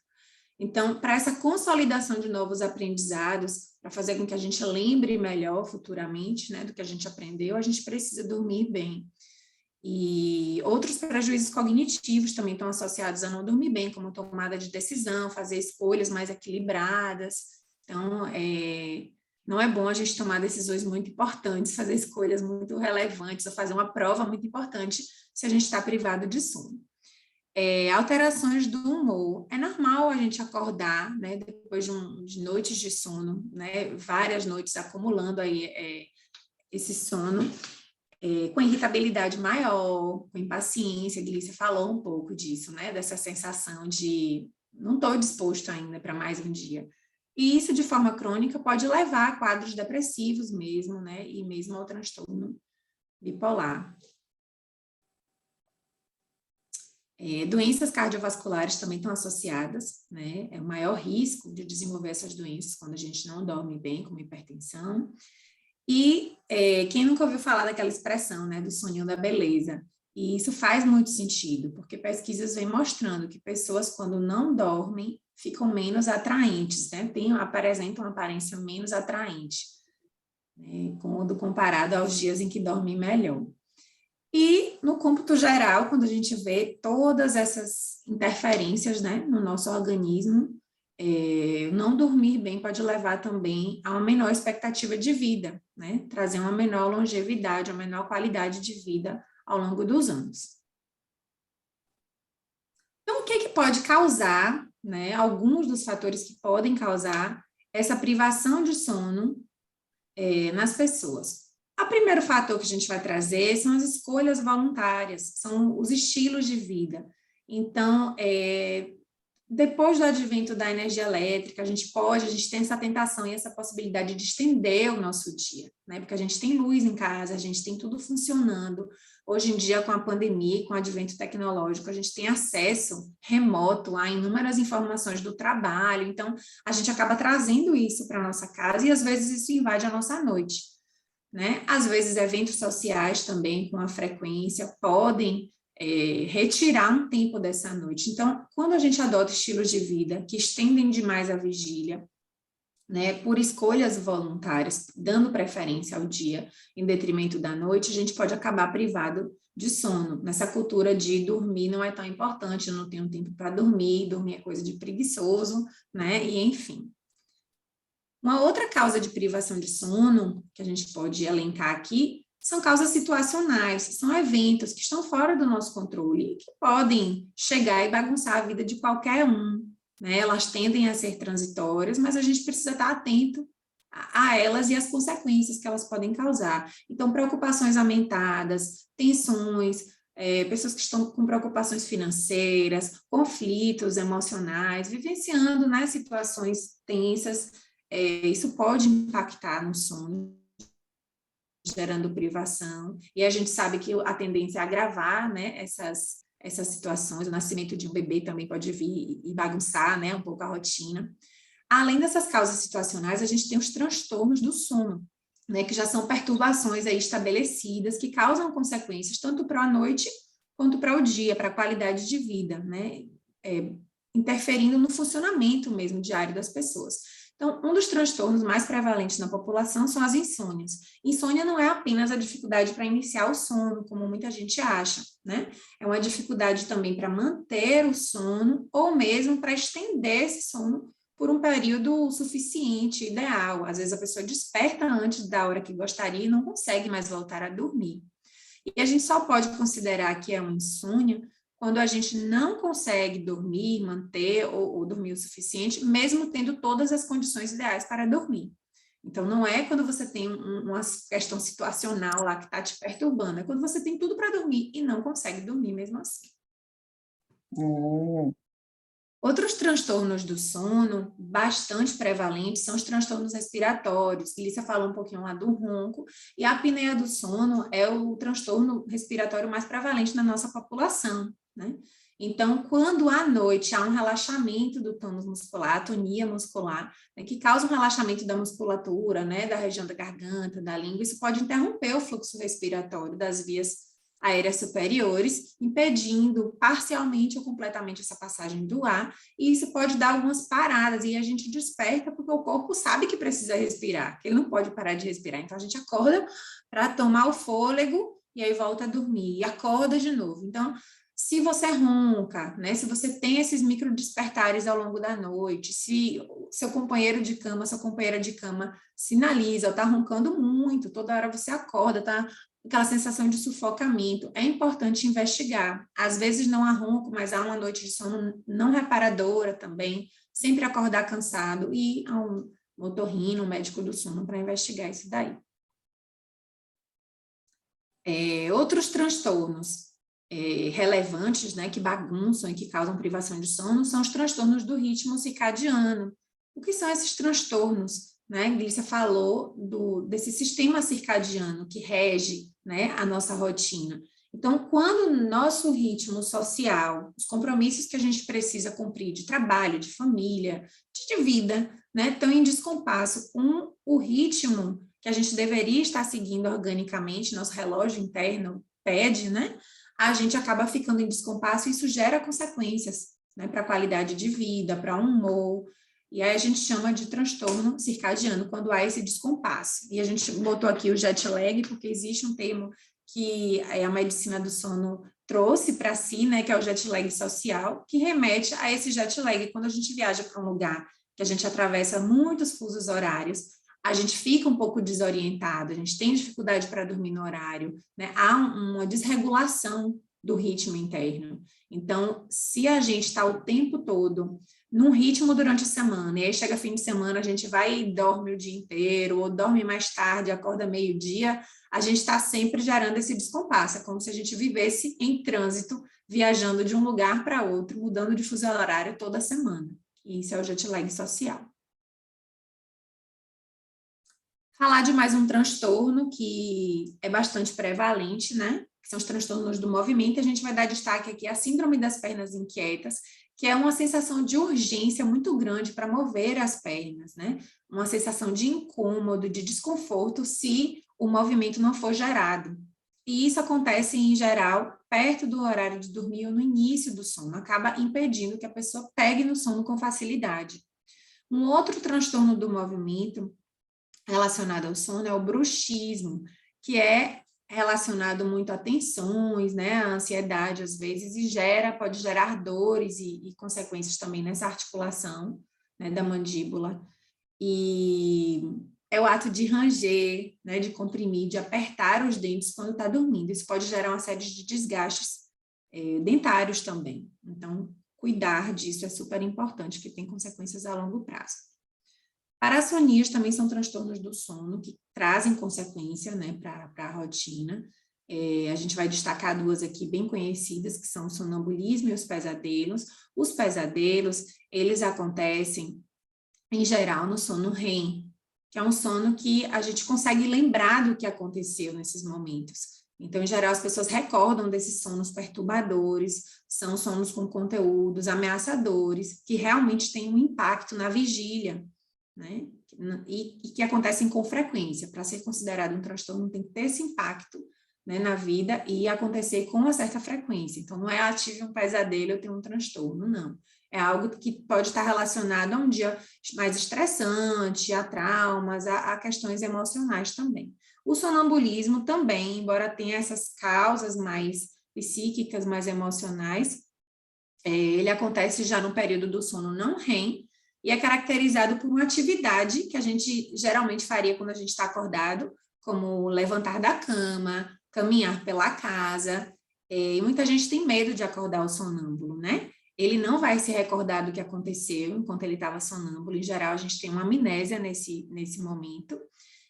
Então, para essa consolidação de novos aprendizados, para fazer com que a gente lembre melhor futuramente, né, do que a gente aprendeu, a gente precisa dormir bem. E outros prejuízos cognitivos também estão associados a não dormir bem, como tomada de decisão, fazer escolhas mais equilibradas. Então, não é bom a gente tomar decisões muito importantes, fazer escolhas muito relevantes, ou fazer uma prova muito importante se a gente está privado de sono. Alterações do humor. É normal a gente acordar, né, depois de noites de sono, né, várias noites acumulando aí esse sono, com irritabilidade maior, com impaciência. A Glícia falou um pouco disso, né, dessa sensação de não estou disposto ainda para mais um dia. E isso, de forma crônica, pode levar a quadros depressivos mesmo, né? E mesmo ao transtorno bipolar. Doenças cardiovasculares também estão associadas, né? É o maior risco de desenvolver essas doenças quando a gente não dorme bem, como hipertensão. E quem nunca ouviu falar daquela expressão, né? Do soninho da beleza? E isso faz muito sentido, porque pesquisas vêm mostrando que pessoas, quando não dormem, ficam menos atraentes, né? Apresentam uma aparência menos atraente, né? Quando comparado aos dias em que dormem melhor. E, no cômputo geral, quando a gente vê todas essas interferências, né, no nosso organismo, não dormir bem pode levar também a uma menor expectativa de vida, né? Trazer uma menor longevidade, uma menor qualidade de vida ao longo dos anos. Então, o que pode causar, né, alguns dos fatores que podem causar essa privação de sono nas pessoas? O primeiro fator que a gente vai trazer são as escolhas voluntárias, são os estilos de vida. Então, Depois do advento da energia elétrica, a gente tem essa tentação e essa possibilidade de estender o nosso dia, né? Porque a gente tem luz em casa, a gente tem tudo funcionando. Hoje em dia, com a pandemia, com o advento tecnológico, a gente tem acesso remoto a inúmeras informações do trabalho, então a gente acaba trazendo isso para a nossa casa e às vezes isso invade a nossa noite, né? Às vezes eventos sociais também, com a frequência, podem retirar um tempo dessa noite. Então, quando a gente adota estilos de vida que estendem demais a vigília, né, por escolhas voluntárias, dando preferência ao dia em detrimento da noite, a gente pode acabar privado de sono, nessa cultura de dormir não é tão importante, eu não tenho tempo para dormir, dormir é coisa de preguiçoso, né, e enfim. Uma outra causa de privação de sono, que a gente pode elencar aqui, são causas situacionais, são eventos que estão fora do nosso controle e que podem chegar e bagunçar a vida de qualquer um, né? Elas tendem a ser transitórias, mas a gente precisa estar atento a elas e as consequências que elas podem causar. Então, preocupações aumentadas, tensões, pessoas que estão com preocupações financeiras, conflitos emocionais, vivenciando, né, situações tensas, isso pode impactar no sono, gerando privação, e a gente sabe que a tendência é agravar, né, essas situações, o nascimento de um bebê também pode vir e bagunçar, né, um pouco a rotina. Além dessas causas situacionais, a gente tem os transtornos do sono, né, que já são perturbações aí estabelecidas, que causam consequências tanto para a noite quanto para o dia, para a qualidade de vida, né, interferindo no funcionamento mesmo diário das pessoas. Então, um dos transtornos mais prevalentes na população são as insônias. Insônia não é apenas a dificuldade para iniciar o sono, como muita gente acha, né? É uma dificuldade também para manter o sono ou mesmo para estender esse sono por um período suficiente, ideal. Às vezes a pessoa desperta antes da hora que gostaria e não consegue mais voltar a dormir. E a gente só pode considerar que é uma insônia quando a gente não consegue dormir, manter ou dormir o suficiente, mesmo tendo todas as condições ideais para dormir. Então, não é quando você tem uma questão situacional lá que está te perturbando, é quando você tem tudo para dormir e não consegue dormir mesmo assim. Outros transtornos do sono, bastante prevalentes, são os transtornos respiratórios. Lícia falou um pouquinho lá do ronco, e a apneia do sono é o transtorno respiratório mais prevalente na nossa população, né? Então, quando à noite há um relaxamento do tônus muscular, atonia muscular, né, que causa um relaxamento da musculatura, né, da região da garganta, da língua, isso pode interromper o fluxo respiratório das vias aéreas superiores, impedindo parcialmente ou completamente essa passagem do ar, e isso pode dar algumas paradas, e a gente desperta porque o corpo sabe que precisa respirar, que ele não pode parar de respirar, então a gente acorda para tomar o fôlego, e aí volta a dormir, e acorda de novo. Então, se você ronca, né, se você tem esses micro despertares ao longo da noite, se seu companheiro de cama, sua companheira de cama sinaliza, está roncando muito, toda hora você acorda, está aquela sensação de sufocamento, é importante investigar. Às vezes não há ronco, mas há uma noite de sono não reparadora também, sempre acordar cansado e a um otorrino, um médico do sono, para investigar isso daí. Outros transtornos relevantes, né, que bagunçam e que causam privação de sono, são os transtornos do ritmo circadiano. O que são esses transtornos? Né? Glícia falou desse sistema circadiano que rege, né, a nossa rotina. Então, quando o nosso ritmo social, os compromissos que a gente precisa cumprir de trabalho, de família, de vida, né, estão em descompasso com o ritmo que a gente deveria estar seguindo organicamente, nosso relógio interno pede, né, a gente acaba ficando em descompasso e isso gera consequências, né, para a qualidade de vida, para o humor. E aí a gente chama de transtorno circadiano, quando há esse descompasso. E a gente botou aqui o jet lag, porque existe um termo que a medicina do sono trouxe para si, né, que é o jet lag social, que remete a esse jet lag. Quando a gente viaja para um lugar que a gente atravessa muitos fusos horários, a gente fica um pouco desorientado, a gente tem dificuldade para dormir no horário, né? Há uma desregulação do ritmo interno. Então, se a gente está o tempo todo num ritmo durante a semana, e aí chega fim de semana, a gente vai e dorme o dia inteiro, ou dorme mais tarde, acorda meio-dia, a gente está sempre gerando esse descompasso, é como se a gente vivesse em trânsito viajando de um lugar para outro, mudando de fuso horário toda semana. E isso é o jet lag social. Falar de mais um transtorno que é bastante prevalente, né? Que são os transtornos do movimento. A gente vai dar destaque aqui à síndrome das pernas inquietas, que é uma sensação de urgência muito grande para mover as pernas, né? Uma sensação de incômodo, de desconforto, se o movimento não for gerado. E isso acontece, em geral, perto do horário de dormir ou no início do sono, acaba impedindo que a pessoa pegue no sono com facilidade. Um outro transtorno do movimento relacionado ao sono é o bruxismo, que é relacionado muito a tensões, né, a ansiedade às vezes, e pode gerar dores e consequências também nessa articulação, né, da mandíbula. E é o ato de ranger, né, de comprimir, de apertar os dentes quando está dormindo. Isso pode gerar uma série de desgastes dentários também. Então, cuidar disso é super importante, que tem consequências a longo prazo. Parassonias também são transtornos do sono que trazem consequência, né, para a rotina. A gente vai destacar duas aqui bem conhecidas, que são o sonambulismo e os pesadelos. Os pesadelos, eles acontecem, em geral, no sono REM, que é um sono que a gente consegue lembrar do que aconteceu nesses momentos. Então, em geral, as pessoas recordam desses sonos perturbadores, são sonos com conteúdos ameaçadores, que realmente têm um impacto na vigília, né? E que acontecem com frequência. Para ser considerado um transtorno, tem que ter esse impacto, né, na vida e acontecer com uma certa frequência. Então, não é tive um pesadelo, eu tenho um transtorno, não. É algo que pode estar relacionado a um dia mais estressante, a traumas, a questões emocionais também. O sonambulismo também, embora tenha essas causas mais psíquicas, mais emocionais, ele acontece já no período do sono não REM, e é caracterizado por uma atividade que a gente geralmente faria quando a gente está acordado, como levantar da cama, caminhar pela casa, e muita gente tem medo de acordar o sonâmbulo, né? Ele não vai se recordar do que aconteceu enquanto ele estava sonâmbulo. Em geral, a gente tem uma amnésia nesse momento,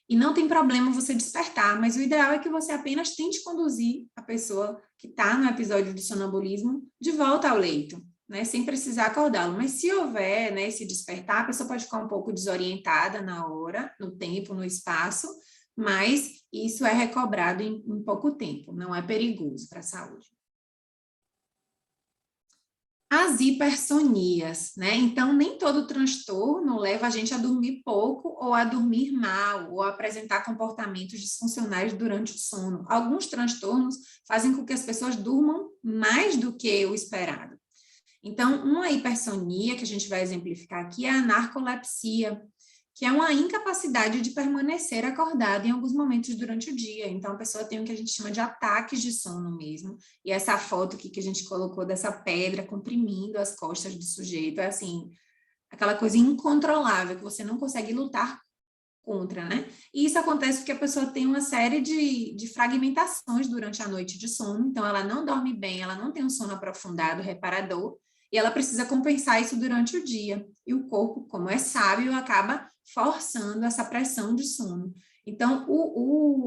e não tem problema você despertar, mas o ideal é que você apenas tente conduzir a pessoa que está no episódio de sonambulismo de volta ao leito, né, sem precisar acordá-lo. Mas se houver, né, esse despertar, a pessoa pode ficar um pouco desorientada na hora, no tempo, no espaço, mas isso é recobrado em pouco tempo, não é perigoso para a saúde. As hipersonias, né? Então, nem todo transtorno leva a gente a dormir pouco ou a dormir mal, ou a apresentar comportamentos disfuncionais durante o sono. Alguns transtornos fazem com que as pessoas durmam mais do que o esperado. Então, uma hipersonia que a gente vai exemplificar aqui é a narcolepsia, que é uma incapacidade de permanecer acordada em alguns momentos durante o dia. Então, a pessoa tem o que a gente chama de ataques de sono mesmo. E essa foto aqui que a gente colocou dessa pedra comprimindo as costas do sujeito, é assim, aquela coisa incontrolável que você não consegue lutar contra, né? E isso acontece porque a pessoa tem uma série de fragmentações durante a noite de sono, então ela não dorme bem, ela não tem um sono aprofundado, reparador, e ela precisa compensar isso durante o dia. E o corpo, como é sábio, acaba forçando essa pressão de sono. Então,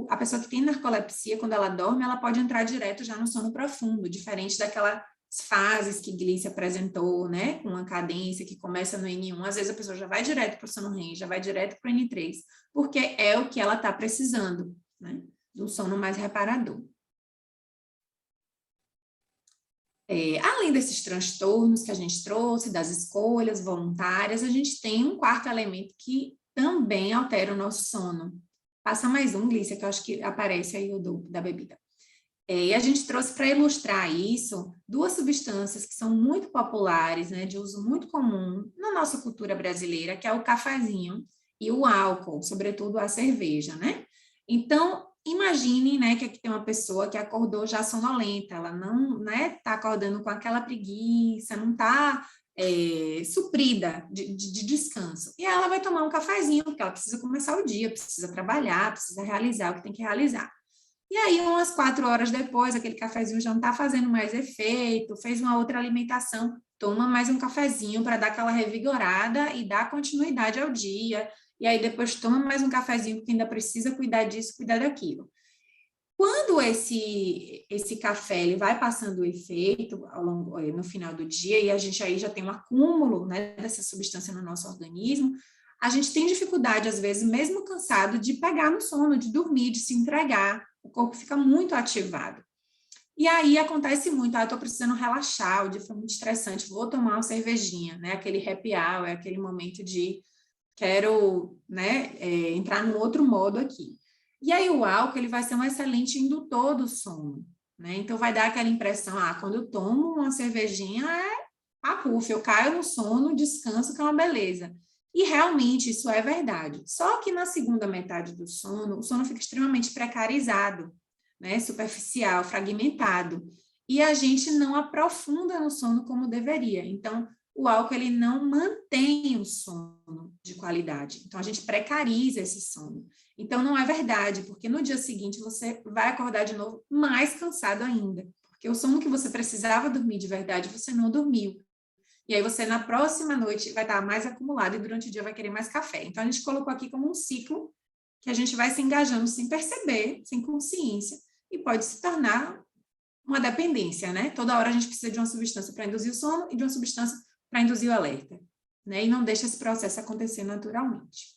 a pessoa que tem narcolepsia, quando ela dorme, ela pode entrar direto já no sono profundo, diferente daquelas fases que Glice apresentou, né, com uma cadência que começa no N1, às vezes a pessoa já vai direto para o sono REM, já vai direto para o N3, porque é o que ela está precisando, né, de um sono mais reparador. Além desses transtornos que a gente trouxe, das escolhas voluntárias, a gente tem um quarto elemento que também altera o nosso sono. Passa mais um, Glícia, que eu acho que aparece aí o da bebida. E a gente trouxe para ilustrar isso duas substâncias que são muito populares, né, de uso muito comum na nossa cultura brasileira, que é o cafezinho e o álcool, sobretudo a cerveja, né? Então, imagine, né, que aqui tem uma pessoa que acordou já sonolenta, ela não, né, tá acordando com aquela preguiça, não tá suprida de descanso. E ela vai tomar um cafezinho, porque ela precisa começar o dia, precisa trabalhar, precisa realizar o que tem que realizar. E aí, umas 4 horas depois, aquele cafezinho já não está fazendo mais efeito, fez uma outra alimentação, toma mais um cafezinho para dar aquela revigorada e dar continuidade ao dia. E aí, depois toma mais um cafezinho, porque ainda precisa cuidar disso, cuidar daquilo. Quando esse café ele vai passando o efeito no final do dia, e a gente aí já tem um acúmulo, né, dessa substância no nosso organismo, a gente tem dificuldade, às vezes, mesmo cansado, de pegar no sono, de dormir, de se entregar, o corpo fica muito ativado. E aí acontece muito, eu estou precisando relaxar, o dia foi muito estressante, vou tomar uma cervejinha, né, aquele happy hour, aquele momento de quero, né, entrar num outro modo aqui. E aí o álcool ele vai ser um excelente indutor do sono, né? Então vai dar aquela impressão, quando eu tomo uma cervejinha, puff, eu caio no sono, descanso, que é uma beleza. E realmente isso é verdade. Só que na segunda metade do sono, o sono fica extremamente precarizado, né? Superficial, fragmentado. E a gente não aprofunda no sono como deveria. Então, o álcool ele não mantém o sono de qualidade. Então, a gente precariza esse sono. Então, não é verdade, porque no dia seguinte você vai acordar de novo mais cansado ainda, porque o sono que você precisava dormir de verdade, você não dormiu. E aí você, na próxima noite, vai estar mais acumulado e durante o dia vai querer mais café. Então, a gente colocou aqui como um ciclo que a gente vai se engajando sem perceber, sem consciência, e pode se tornar uma dependência, né? Toda hora a gente precisa de uma substância para induzir o sono e de uma substância para induzir o alerta, né? E não deixa esse processo acontecer naturalmente.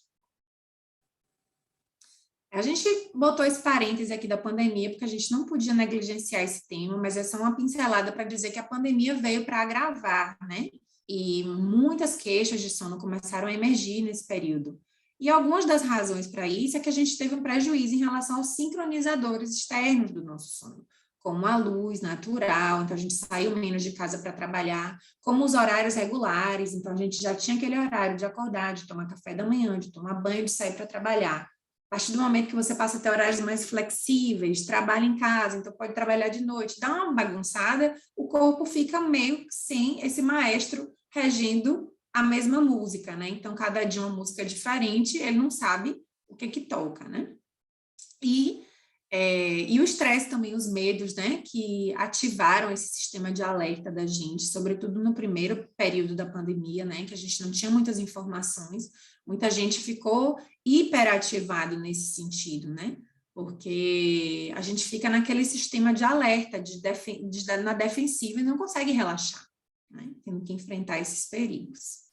A gente botou esse parêntese aqui da pandemia, porque a gente não podia negligenciar esse tema, mas é só uma pincelada para dizer que a pandemia veio para agravar, né? E muitas queixas de sono começaram a emergir nesse período. E algumas das razões para isso é que a gente teve um prejuízo em relação aos sincronizadores externos do nosso sono, como a luz natural, então a gente saiu menos de casa para trabalhar, como os horários regulares, então a gente já tinha aquele horário de acordar, de tomar café da manhã, de tomar banho, de sair para trabalhar. A partir do momento que você passa a ter horários mais flexíveis, trabalha em casa, então pode trabalhar de noite, dá uma bagunçada, o corpo fica meio sem esse maestro regendo a mesma música, né? Então, cada dia uma música diferente, ele não sabe o que toca, né? E o estresse também, os medos, né, que ativaram esse sistema de alerta da gente, sobretudo no primeiro período da pandemia, né, que a gente não tinha muitas informações, muita gente ficou hiperativado nesse sentido, né, porque a gente fica naquele sistema de alerta, na defensiva e não consegue relaxar, né, tendo que enfrentar esses perigos.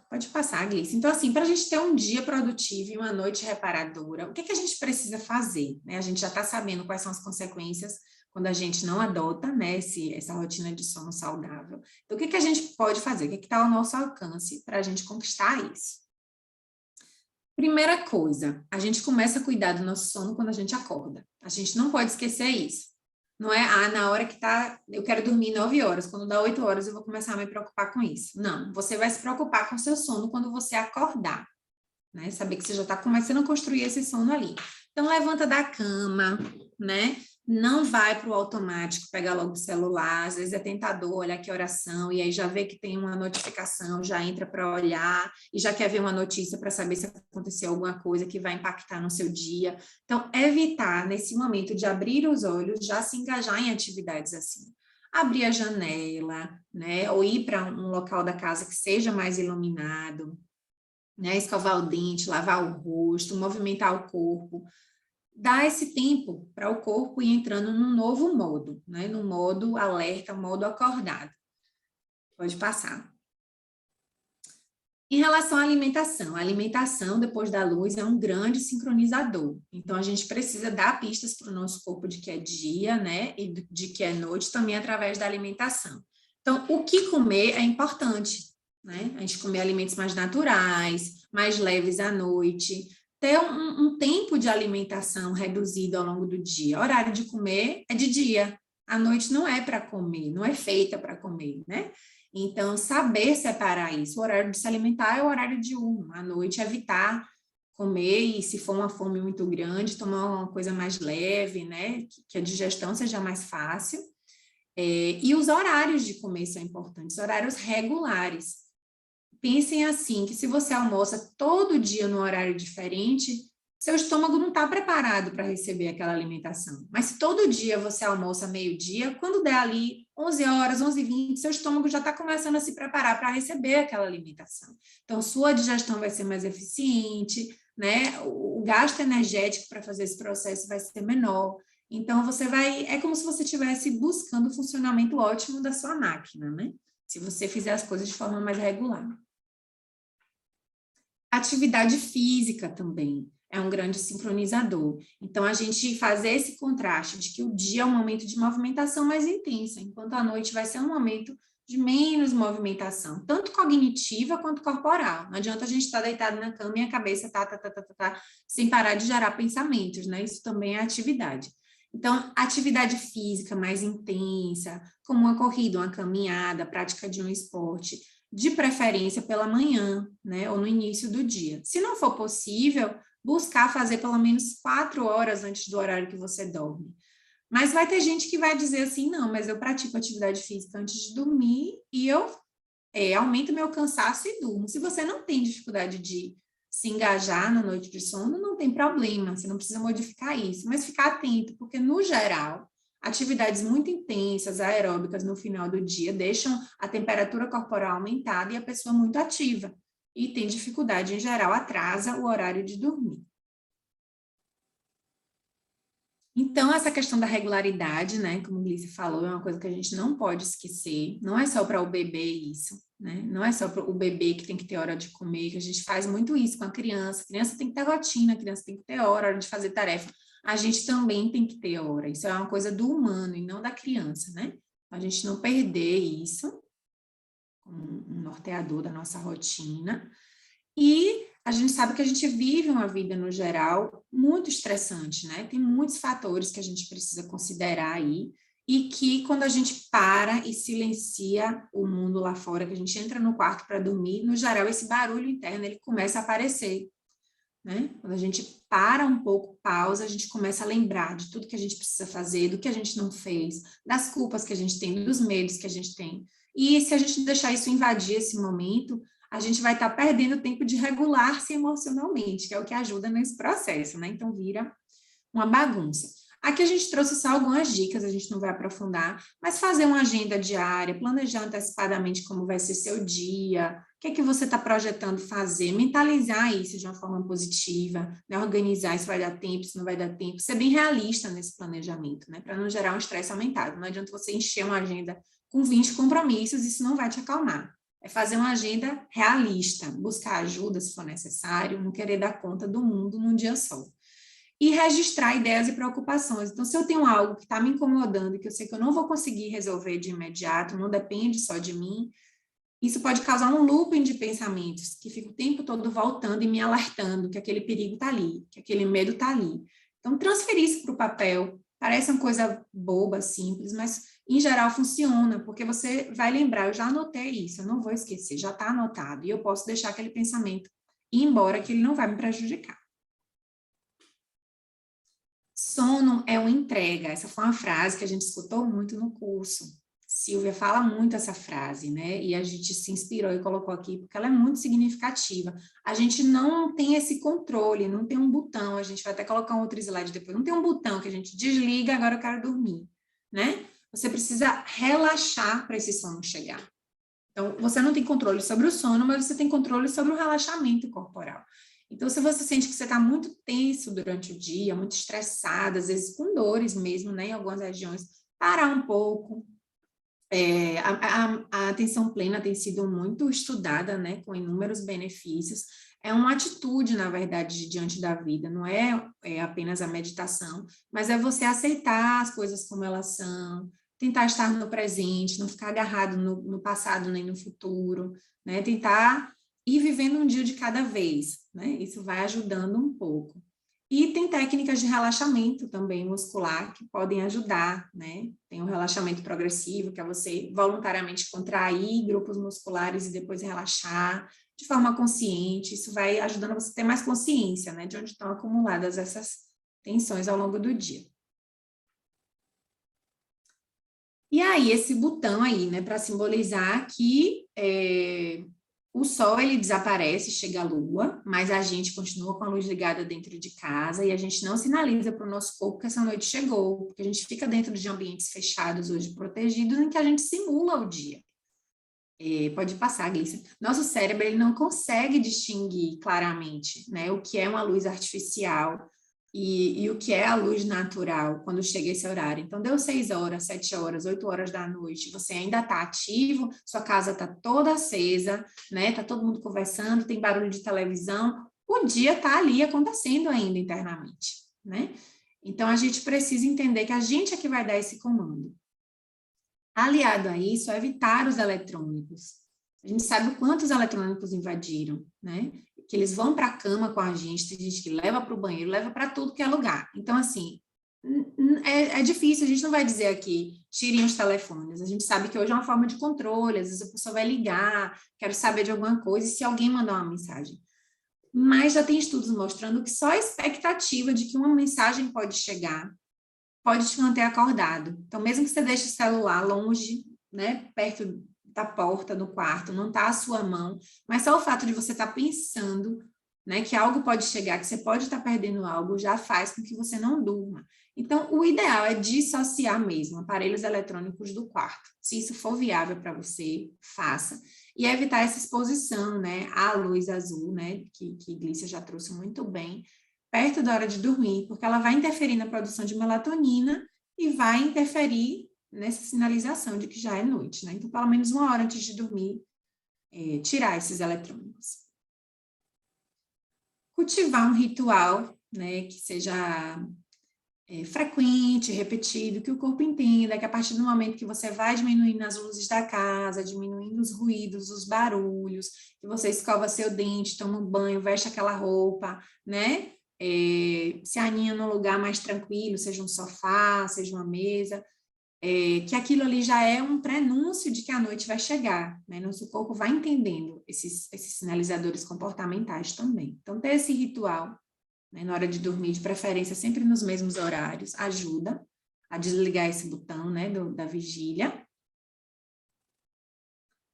Pode passar, Gleice. Então, assim, para a gente ter um dia produtivo e uma noite reparadora, o que a gente precisa fazer? Né? A gente já está sabendo quais são as consequências quando a gente não adota, né, essa rotina de sono saudável. Então, o que a gente pode fazer? O que está ao nosso alcance para a gente conquistar isso? Primeira coisa, a gente começa a cuidar do nosso sono quando a gente acorda. A gente não pode esquecer isso. Não é, na hora que eu quero dormir 9 horas, quando dá 8 horas eu vou começar a me preocupar com isso. Não, você vai se preocupar com o seu sono quando você acordar, né? Saber que você já está começando a construir esse sono ali. Então, levanta da cama, né? Não vai para o automático, pegar logo o celular, às vezes é tentador olhar que oração, e aí já vê que tem uma notificação, já entra para olhar, e já quer ver uma notícia para saber se aconteceu alguma coisa que vai impactar no seu dia. Então, evitar, nesse momento de abrir os olhos, já se engajar em atividades assim. Abrir a janela, né? Ou ir para um local da casa que seja mais iluminado, né? Escovar o dente, lavar o rosto, movimentar o corpo. Dá esse tempo para o corpo ir entrando num novo modo, né? No modo alerta, modo acordado. Pode passar. Em relação à alimentação, a alimentação depois da luz é um grande sincronizador. Então, a gente precisa dar pistas para o nosso corpo de que é dia, né? E de que é noite também através da alimentação. Então, o que comer é importante, né? A gente comer alimentos mais naturais, mais leves à noite, ter um tempo de alimentação reduzido ao longo do dia. O horário de comer é de dia, a noite não é para comer, não é feita para comer, né? Então, saber separar isso. O horário de se alimentar é o horário diurno, à noite evitar comer e, se for uma fome muito grande, tomar uma coisa mais leve, né? Que a digestão seja mais fácil. E os horários de comer são importantes, horários regulares. Pensem assim, que se você almoça todo dia num horário diferente, seu estômago não está preparado para receber aquela alimentação. Mas se todo dia você almoça meio-dia, quando der ali 11 horas, 11h20, seu estômago já está começando a se preparar para receber aquela alimentação. Então, sua digestão vai ser mais eficiente, né? O gasto energético para fazer esse processo vai ser menor. Então, é como se você estivesse buscando o funcionamento ótimo da sua máquina, né? Se você fizer as coisas de forma mais regular. Atividade física também é um grande sincronizador. Então, a gente fazer esse contraste de que o dia é um momento de movimentação mais intensa, enquanto a noite vai ser um momento de menos movimentação, tanto cognitiva quanto corporal. Não adianta a gente estar deitado na cama e a cabeça tá, sem parar de gerar pensamentos, né? Isso também é atividade. Então, atividade física mais intensa, como uma corrida, uma caminhada, a prática de um esporte, de preferência pela manhã, né, ou no início do dia. Se não for possível, buscar fazer pelo menos 4 horas antes do horário que você dorme. Mas vai ter gente que vai dizer assim, não, mas eu pratico atividade física antes de dormir e eu aumento meu cansaço e durmo. Se você não tem dificuldade de se engajar na noite de sono, não tem problema, você não precisa modificar isso, mas ficar atento, porque no geral, atividades muito intensas, aeróbicas no final do dia, deixam a temperatura corporal aumentada e a pessoa muito ativa. E tem dificuldade, em geral, atrasa o horário de dormir. Então, essa questão da regularidade, né, como o Glícia falou, é uma coisa que a gente não pode esquecer. Não é só para o bebê isso, né? Não é só para o bebê que tem que ter hora de comer, que a gente faz muito isso com a criança. A criança tem que ter rotina, a criança tem que ter hora de fazer tarefa. A gente também tem que ter hora. Isso é uma coisa do humano e não da criança, né? A gente não perder isso como um norteador da nossa rotina. E a gente sabe que a gente vive uma vida, no geral, muito estressante, né? Tem muitos fatores que a gente precisa considerar aí, e que quando a gente para e silencia o mundo lá fora, que a gente entra no quarto para dormir, no geral, esse barulho interno, ele começa a aparecer, né? Quando a gente para um pouco, pausa, a gente começa a lembrar de tudo que a gente precisa fazer, do que a gente não fez, das culpas que a gente tem, dos medos que a gente tem. E se a gente deixar isso invadir esse momento, a gente vai estar perdendo tempo de regular-se emocionalmente, que é o que ajuda nesse processo, né? Então, vira uma bagunça. Aqui a gente trouxe só algumas dicas, a gente não vai aprofundar, mas fazer uma agenda diária, planejar antecipadamente como vai ser seu dia, o que é que você está projetando fazer, mentalizar isso de uma forma positiva, né? Organizar se vai dar tempo, se não vai dar tempo, ser bem realista nesse planejamento, né? Para não gerar um estresse aumentado. Não adianta você encher uma agenda com 20 compromissos, isso não vai te acalmar. É fazer uma agenda realista, buscar ajuda se for necessário, não querer dar conta do mundo num dia só. E registrar ideias e preocupações. Então, se eu tenho algo que está me incomodando e que eu sei que eu não vou conseguir resolver de imediato, não depende só de mim, isso pode causar um looping de pensamentos, que fica o tempo todo voltando e me alertando que aquele perigo está ali, que aquele medo está ali. Então, transferir isso para o papel parece uma coisa boba, simples, mas em geral funciona, porque você vai lembrar, eu já anotei isso, eu não vou esquecer, já está anotado, e eu posso deixar aquele pensamento ir embora, que ele não vai me prejudicar. Sono é uma entrega, essa foi uma frase que a gente escutou muito no curso. Silvia fala muito essa frase, né? E a gente se inspirou e colocou aqui, porque ela é muito significativa. A gente não tem esse controle, não tem um botão, a gente vai até colocar um outro slide depois, não tem um botão que a gente desliga, agora eu quero dormir, né? Você precisa relaxar para esse sono chegar. Então, você não tem controle sobre o sono, mas você tem controle sobre o relaxamento corporal. Então, se você sente que você está muito tenso durante o dia, muito estressada, às vezes com dores mesmo, né, em algumas regiões, parar um pouco. A atenção plena tem sido muito estudada, né, com inúmeros benefícios. É uma atitude, na verdade, diante da vida, não é apenas a meditação, mas é você aceitar as coisas como elas são, tentar estar no presente, não ficar agarrado no passado nem no futuro, né, tentar ir vivendo um dia de cada vez, né, isso vai ajudando um pouco. E tem técnicas de relaxamento também muscular que podem ajudar, né? Tem o relaxamento progressivo, que é você voluntariamente contrair grupos musculares e depois relaxar de forma consciente. Isso vai ajudando você a ter mais consciência, né? De onde estão acumuladas essas tensões ao longo do dia. E aí, esse botão aí, né? Para simbolizar que o sol, ele desaparece, chega a lua, mas a gente continua com a luz ligada dentro de casa e a gente não sinaliza para o nosso corpo que essa noite chegou, porque a gente fica dentro de ambientes fechados hoje, protegidos, em que a gente simula o dia. Pode passar, Glícia. Nosso cérebro ele não consegue distinguir claramente, né, o que é uma luz artificial e o que é a luz natural quando chega esse horário. Então, deu 6 horas, 7 horas, 8 horas da noite, você ainda está ativo, sua casa está toda acesa, né? Está todo mundo conversando, tem barulho de televisão, o dia está ali acontecendo ainda internamente, né? Então, a gente precisa entender que a gente é que vai dar esse comando. Aliado a isso, evitar os eletrônicos. A gente sabe o quanto os eletrônicos invadiram, né? Que eles vão para a cama com a gente, tem gente que leva para o banheiro, leva para tudo que é lugar. Então, assim, é difícil, a gente não vai dizer aqui, tirem os telefones. A gente sabe que hoje é uma forma de controle, às vezes a pessoa vai ligar, quero saber de alguma coisa, e se alguém mandar uma mensagem. Mas já tem estudos mostrando que só a expectativa de que uma mensagem pode chegar pode te manter acordado. Então, mesmo que você deixe o celular longe, né, perto da porta do quarto, não está à sua mão, mas só o fato de você estar pensando, né, que algo pode chegar, que você pode estar perdendo algo, já faz com que você não durma. Então, o ideal é dissociar mesmo aparelhos eletrônicos do quarto. Se isso for viável para você, faça. E evitar essa exposição, né, à luz azul, né, que Glícia já trouxe muito bem, perto da hora de dormir, porque ela vai interferir na produção de melatonina e vai interferir nessa sinalização de que já é noite, né? Então, pelo menos 1 hora antes de dormir, tirar esses eletrônicos. Cultivar um ritual, né, que seja frequente, repetido, que o corpo entenda que a partir do momento que você vai diminuindo as luzes da casa, diminuindo os ruídos, os barulhos, que você escova seu dente, toma um banho, veste aquela roupa, né? Se aninha num lugar mais tranquilo, seja um sofá, seja uma mesa, que aquilo ali já é um prenúncio de que a noite vai chegar, né? Nosso corpo vai entendendo esses sinalizadores comportamentais também. Então, ter esse ritual, né, na hora de dormir, de preferência sempre nos mesmos horários, ajuda a desligar esse botão, né, da vigília.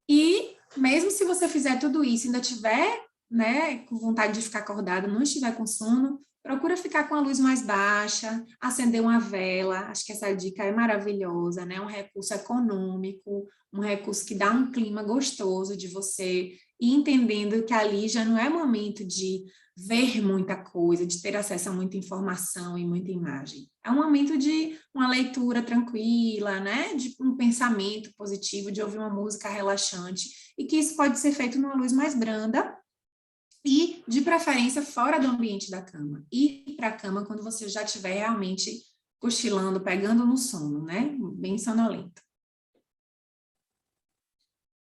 E mesmo se você fizer tudo isso e ainda tiver, né, com vontade de ficar acordado, não estiver com sono, procura ficar com a luz mais baixa, acender uma vela, acho que essa dica é maravilhosa, né, um recurso econômico, um recurso que dá um clima gostoso de você ir entendendo que ali já não é momento de ver muita coisa, de ter acesso a muita informação e muita imagem. É um momento de uma leitura tranquila, né, de um pensamento positivo, de ouvir uma música relaxante, e que isso pode ser feito numa luz mais branda, e, de preferência, fora do ambiente da cama. Ir para a cama quando você já estiver realmente cochilando, pegando no sono, né? Bem sonolento.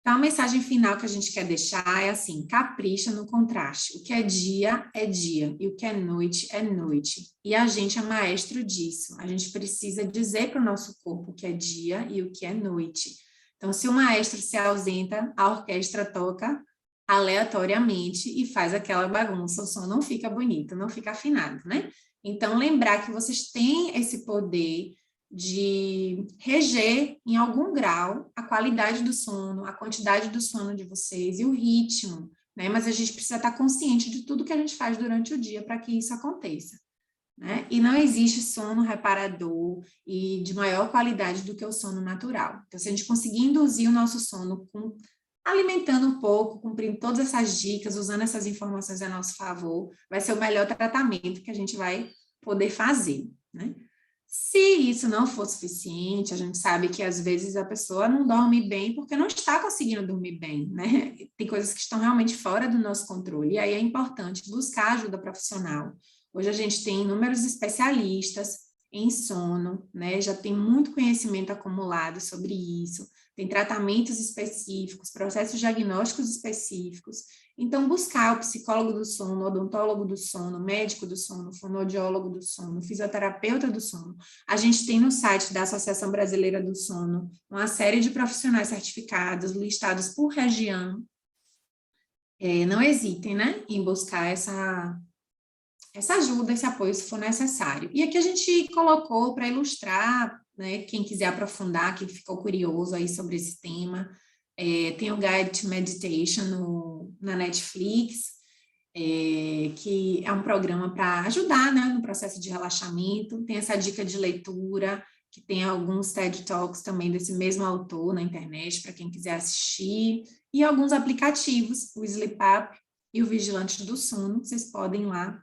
Então, a mensagem final que a gente quer deixar é assim: capricha no contraste. O que é dia, e o que é noite, é noite. E a gente é maestro disso. A gente precisa dizer para o nosso corpo o que é dia e o que é noite. Então, se o maestro se ausenta, a orquestra toca aleatoriamente e faz aquela bagunça, o som não fica bonito, não fica afinado, né? Então, lembrar que vocês têm esse poder de reger, em algum grau, a qualidade do sono, a quantidade do sono de vocês e o ritmo, né? Mas a gente precisa estar consciente de tudo que a gente faz durante o dia para que isso aconteça, né? E não existe sono reparador e de maior qualidade do que o sono natural. Então, se a gente conseguir induzir o nosso sono alimentando um pouco, cumprindo todas essas dicas, usando essas informações a nosso favor, vai ser o melhor tratamento que a gente vai poder fazer, né? Se isso não for suficiente, a gente sabe que às vezes a pessoa não dorme bem porque não está conseguindo dormir bem, né? Tem coisas que estão realmente fora do nosso controle, e aí é importante buscar ajuda profissional. Hoje a gente tem inúmeros especialistas em sono, né? Já tem muito conhecimento acumulado sobre isso, tem tratamentos específicos, processos diagnósticos específicos. Então, buscar o psicólogo do sono, o odontólogo do sono, médico do sono, fonoaudiólogo do sono, fisioterapeuta do sono. A gente tem no site da Associação Brasileira do Sono uma série de profissionais certificados, listados por região. Não hesitem, né, em buscar essa ajuda, esse apoio, se for necessário. E aqui a gente colocou para ilustrar, né, quem quiser aprofundar, quem ficou curioso aí sobre esse tema, tem o Guide to Meditation na Netflix, que é um programa para ajudar, né, no processo de relaxamento. Tem essa dica de leitura, que tem alguns TED Talks também desse mesmo autor na internet, para quem quiser assistir, e alguns aplicativos, o Sleep Up e o Vigilante do Sono, vocês podem ir lá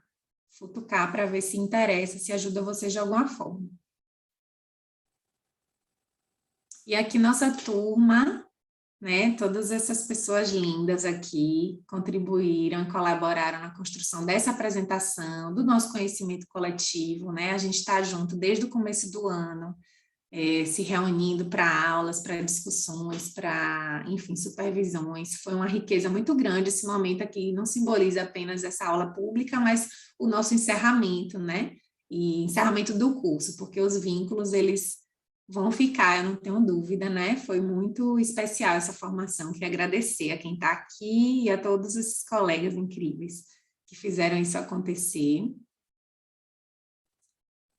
futucar para ver se interessa, se ajuda vocês de alguma forma. E aqui nossa turma, né, todas essas pessoas lindas aqui contribuíram, colaboraram na construção dessa apresentação, do nosso conhecimento coletivo, né, a gente está junto desde o começo do ano, se reunindo para aulas, para discussões, para, enfim, supervisões. Foi uma riqueza muito grande esse momento aqui, não simboliza apenas essa aula pública, mas o nosso encerramento, né? E encerramento do curso, porque os vínculos, eles vão ficar, eu não tenho dúvida, né? Foi muito especial essa formação. Queria agradecer a quem está aqui e a todos esses colegas incríveis que fizeram isso acontecer.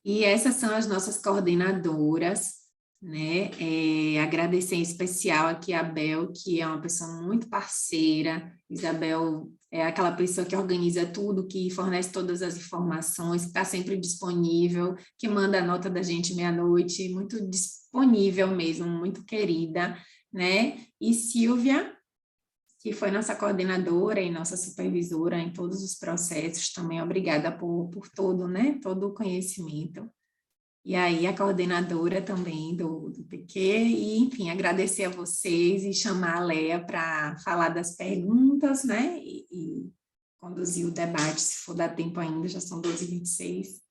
E essas são as nossas coordenadoras, né? Agradecer em especial aqui a Bel, que é uma pessoa muito parceira. Isabel é aquela pessoa que organiza tudo, que fornece todas as informações, que está sempre disponível, que manda a nota da gente meia-noite, muito disponível mesmo, muito querida, né? E Silvia, que foi nossa coordenadora e nossa supervisora em todos os processos, também obrigada por todo, né, todo o conhecimento. E aí a coordenadora também do PQ, e enfim, agradecer a vocês e chamar a Léa para falar das perguntas, né, e conduzir o debate, se for dar tempo ainda, já são 12h26.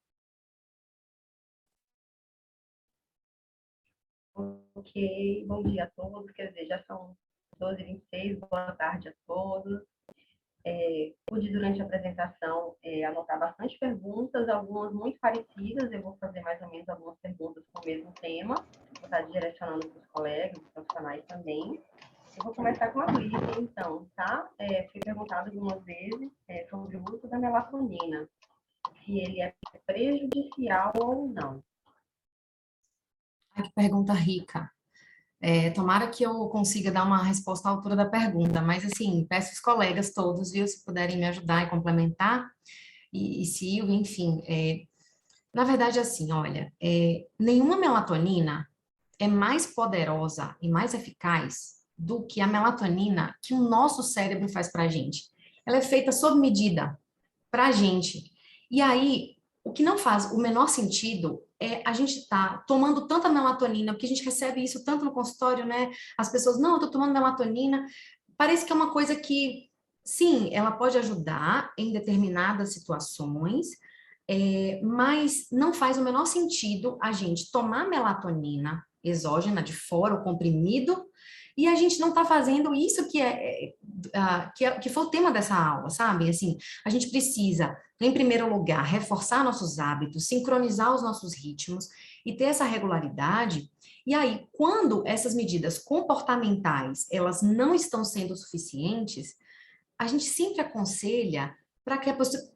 Ok, bom dia a todos, quer dizer, já são 12h26, boa tarde a todos. Pude, durante a apresentação, anotar bastante perguntas, algumas muito parecidas, eu vou fazer mais ou menos algumas perguntas com o mesmo tema, vou estar direcionando para os colegas, os profissionais também. Eu vou começar com a Glícia, então, tá? Fui perguntado algumas vezes sobre o uso da melatonina, se ele é prejudicial ou não. Ai, que pergunta rica. Tomara que eu consiga dar uma resposta à altura da pergunta, mas assim, peço aos colegas todos, viu, se puderem me ajudar e complementar, e Silvia, enfim. Na verdade, assim, olha, nenhuma melatonina é mais poderosa e mais eficaz do que a melatonina que o nosso cérebro faz para a gente. Ela é feita sob medida para a gente. E aí, o que não faz o menor sentido é a gente estar tomando tanta melatonina, porque a gente recebe isso tanto no consultório, né? As pessoas, não, eu tô tomando melatonina. Parece que é uma coisa que, sim, ela pode ajudar em determinadas situações, mas não faz o menor sentido a gente tomar melatonina exógena de fora, o comprimido, e a gente não está fazendo isso que foi o tema dessa aula, sabe? Assim, a gente precisa, em primeiro lugar, reforçar nossos hábitos, sincronizar os nossos ritmos e ter essa regularidade. E aí, quando essas medidas comportamentais, elas não estão sendo suficientes, a gente sempre aconselha para que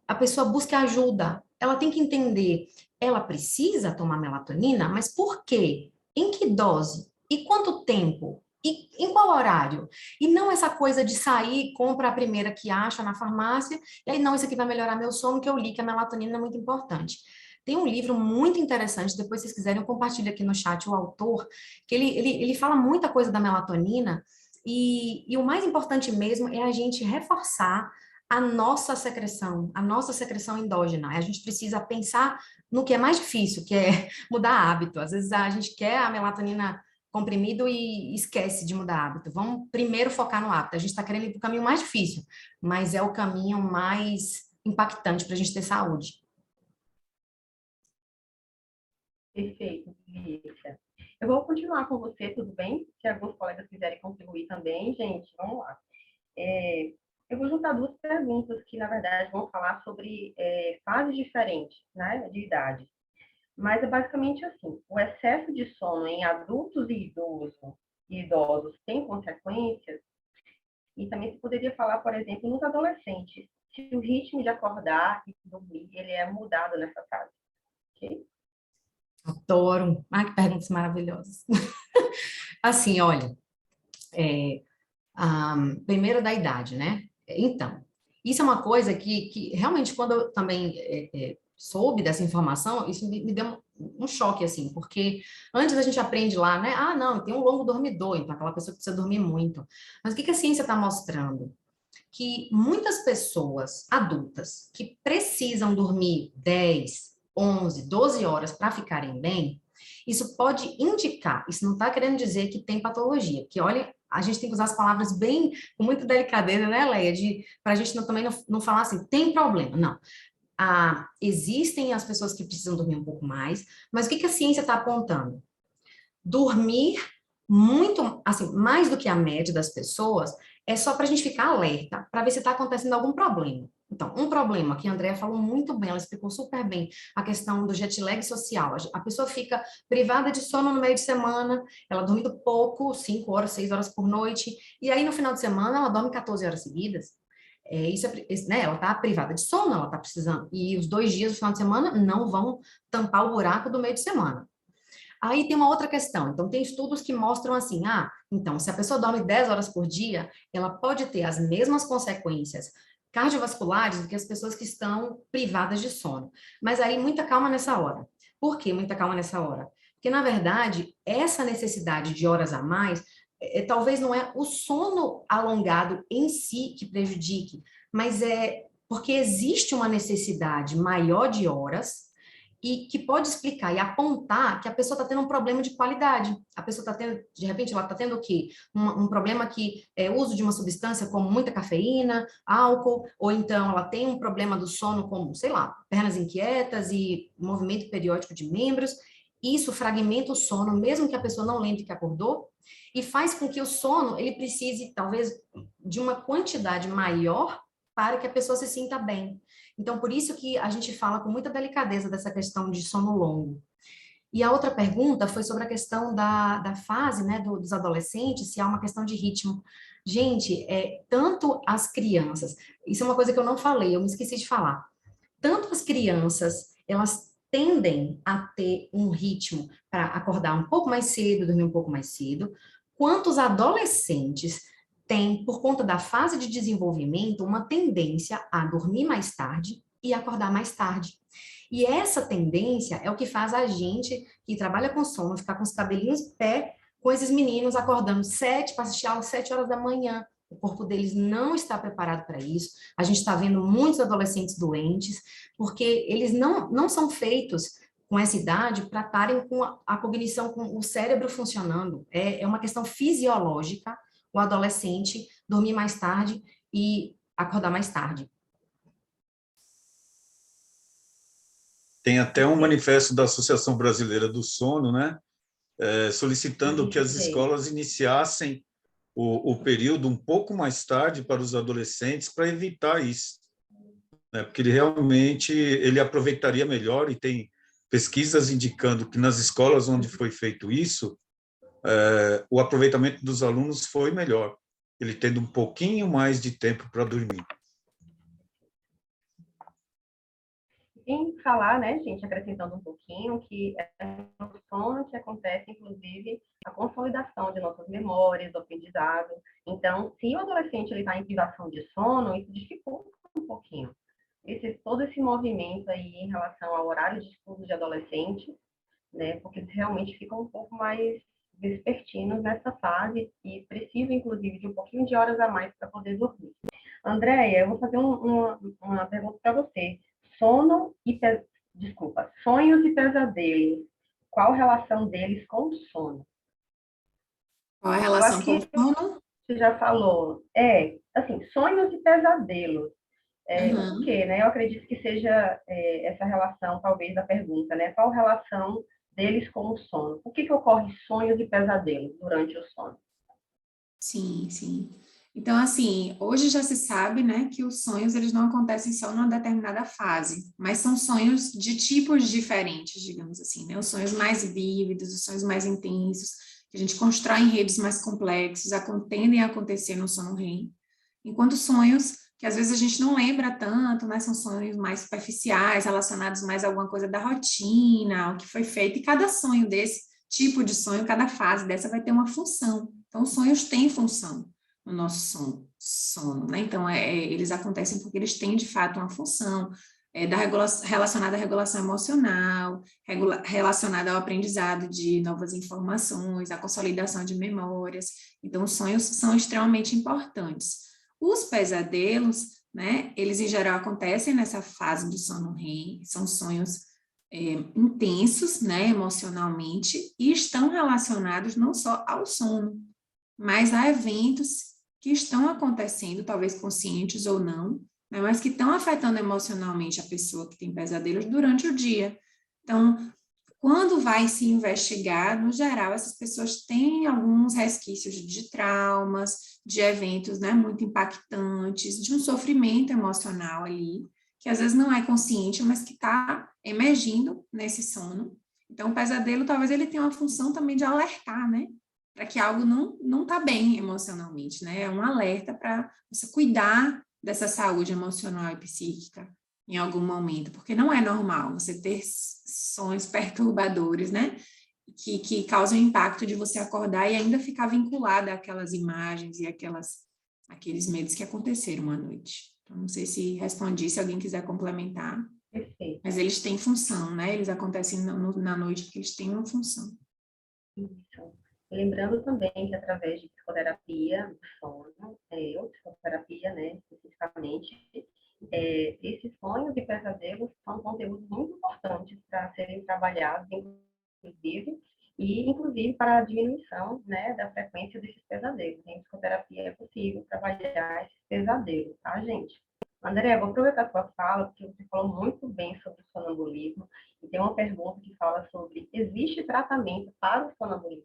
a pessoa busque ajuda. Ela tem que entender, ela precisa tomar melatonina, mas por quê? Em que dose? E quanto tempo? E em qual horário? E não essa coisa de sair, compra a primeira que acha na farmácia, e aí, não, isso aqui vai melhorar meu sono, que eu li que a melatonina é muito importante. Tem um livro muito interessante, depois se vocês quiserem, eu compartilho aqui no chat o autor, que ele fala muita coisa da melatonina, e o mais importante mesmo é a gente reforçar a nossa secreção endógena. A gente precisa pensar no que é mais difícil, que é mudar hábito. Às vezes a gente quer a melatonina comprimido e esquece de mudar hábito. Vamos primeiro focar no hábito. A gente está querendo ir para o caminho mais difícil, mas é o caminho mais impactante para a gente ter saúde. Perfeito, Lícia. Eu vou continuar com você, tudo bem? Se alguns colegas quiserem contribuir também, gente, vamos lá. Eu vou juntar duas perguntas que, na verdade, vão falar sobre fases diferentes, né, de idade. Mas é basicamente assim, o excesso de sono em adultos e idosos tem consequências? E também se poderia falar, por exemplo, nos adolescentes, se o ritmo de acordar e dormir, ele é mudado nessa fase, ok? Adoro. Que perguntas maravilhosas. Assim, olha, primeiro da idade, né? Então, isso é uma coisa que realmente, quando eu também soube dessa informação, isso me deu um choque, assim, porque antes a gente aprende lá, né? Ah, não, tem um longo dormidor, então aquela pessoa que precisa dormir muito. Mas o que que a ciência está mostrando? Que muitas pessoas adultas que precisam dormir 10, 11, 12 horas para ficarem bem, isso pode indicar, isso não está querendo dizer que tem patologia, porque olha, a gente tem que usar as palavras bem, com muita delicadeza, né, Leia, para a gente também não falar assim, tem problema, não. Existem as pessoas que precisam dormir um pouco mais, mas o que que a ciência está apontando? Dormir muito, assim, mais do que a média das pessoas, é só para a gente ficar alerta, para ver se está acontecendo algum problema. Então, um problema que a Andrea falou muito bem, ela explicou super bem, a questão do jet lag social. A pessoa fica privada de sono no meio de semana, ela dormindo pouco, 5 horas, 6 horas por noite, e aí no final de semana ela dorme 14 horas seguidas. Né, ela está privada de sono, ela está precisando, e os 2 dias do final de semana não vão tampar o buraco do meio de semana. Aí tem uma outra questão. Então, tem estudos que mostram assim, então, se a pessoa dorme 10 horas por dia, ela pode ter as mesmas consequências cardiovasculares do que as pessoas que estão privadas de sono. Mas aí, muita calma nessa hora. Por que muita calma nessa hora? Porque, na verdade, essa necessidade de horas a mais, talvez não é o sono alongado em si que prejudique, mas é porque existe uma necessidade maior de horas e que pode explicar e apontar que a pessoa está tendo um problema de qualidade. A pessoa está tendo, de repente, ela está tendo o quê? Um problema que é o uso de uma substância como muita cafeína, álcool, ou então ela tem um problema do sono como, sei lá, pernas inquietas e movimento periódico de membros. Isso fragmenta o sono, mesmo que a pessoa não lembre que acordou, e faz com que o sono, ele precise, talvez, de uma quantidade maior para que a pessoa se sinta bem. Então, por isso que a gente fala com muita delicadeza dessa questão de sono longo. E a outra pergunta foi sobre a questão da fase, né, dos adolescentes, se há uma questão de ritmo. Gente, tanto as crianças, isso é uma coisa que eu não falei, eu me esqueci de falar. Tanto as crianças, elas tendem a ter um ritmo para acordar um pouco mais cedo, dormir um pouco mais cedo, quanto os adolescentes têm, por conta da fase de desenvolvimento, uma tendência a dormir mais tarde e acordar mais tarde. E essa tendência é o que faz a gente que trabalha com sono ficar com os cabelinhos em pé, com esses meninos acordando 7 para assistir aula 7 horas da manhã. O corpo deles não está preparado para isso. A gente está vendo muitos adolescentes doentes, porque eles não são feitos com essa idade para estarem com a cognição, com o cérebro funcionando. É uma questão fisiológica o adolescente dormir mais tarde e acordar mais tarde. Tem até um manifesto da Associação Brasileira do Sono, né? Solicitando que as escolas iniciassem o período um pouco mais tarde para os adolescentes para evitar isso, né? Porque ele aproveitaria melhor, e tem pesquisas indicando que nas escolas onde foi feito isso, o aproveitamento dos alunos foi melhor, ele tendo um pouquinho mais de tempo para dormir. Em falar, né, gente, acrescentando um pouquinho, que é no sono que acontece, inclusive, a consolidação de nossas memórias, do aprendizado. Então, se o adolescente está em privação de sono, isso dificulta um pouquinho. Todo esse movimento aí em relação ao horário de estudo de adolescente, né, porque eles realmente ficam um pouco mais vespertinos nessa fase e precisam, inclusive, de um pouquinho de horas a mais para poder dormir. Andréia, eu vou fazer uma pergunta para você. Sonhos e pesadelos. Qual a relação deles com o sono? Qual a relação com o sono? Você já falou. Assim, sonhos e pesadelos. O quê, né? Eu acredito que seja essa relação, talvez, da pergunta, né? Qual a relação deles com o sono? Por que ocorre sonhos e pesadelos durante o sono? Sim, sim. Então, assim, hoje já se sabe, né, que os sonhos, eles não acontecem só numa determinada fase, mas são sonhos de tipos diferentes, digamos assim, né? Os sonhos mais vívidos, os sonhos mais intensos, que a gente constrói em redes mais complexos, tendem a acontecer no sono REM, enquanto sonhos que às vezes a gente não lembra tanto, né, são sonhos mais superficiais, relacionados mais a alguma coisa da rotina, ao que foi feito, e cada sonho desse tipo de sonho, cada fase dessa vai ter uma função. Então, os sonhos têm função no nosso sono, né? Então, eles acontecem porque eles têm, de fato, uma função. relacionada à regulação emocional, relacionada ao aprendizado de novas informações, à consolidação de memórias. Então, os sonhos são extremamente importantes. Os pesadelos, né, eles em geral acontecem nessa fase do sono REM, são sonhos intensos, né, emocionalmente, e estão relacionados não só ao sono, mas a eventos que estão acontecendo, talvez conscientes ou não, né, mas que estão afetando emocionalmente a pessoa que tem pesadelos durante o dia. Então, quando vai se investigar, no geral, essas pessoas têm alguns resquícios de traumas, de eventos, né, muito impactantes, de um sofrimento emocional ali, que às vezes não é consciente, mas que está emergindo nesse sono. Então, o pesadelo, talvez ele tenha uma função também de alertar, né, para que algo não está bem emocionalmente, né, é um alerta para você cuidar dessa saúde emocional e psíquica em algum momento, porque não é normal você ter sonhos perturbadores, né, que causam impacto de você acordar e ainda ficar vinculada àquelas imagens e aqueles medos que aconteceram à noite. Então, não sei se respondi, se alguém quiser complementar. Perfeito. Mas eles têm função, né, eles acontecem na noite porque eles têm uma função. Isso. Lembrando também que através de psicoterapia do sono, ou psicoterapia, né, especificamente, esses sonhos e pesadelos são conteúdos muito importantes para serem trabalhados, inclusive para a diminuição, né, da frequência desses pesadelos. Em psicoterapia é possível trabalhar esses pesadelos, tá, gente? André, vou aproveitar a sua fala, porque você falou muito bem sobre o sonambulismo, e tem uma pergunta que fala sobre: existe tratamento para o sonambulismo?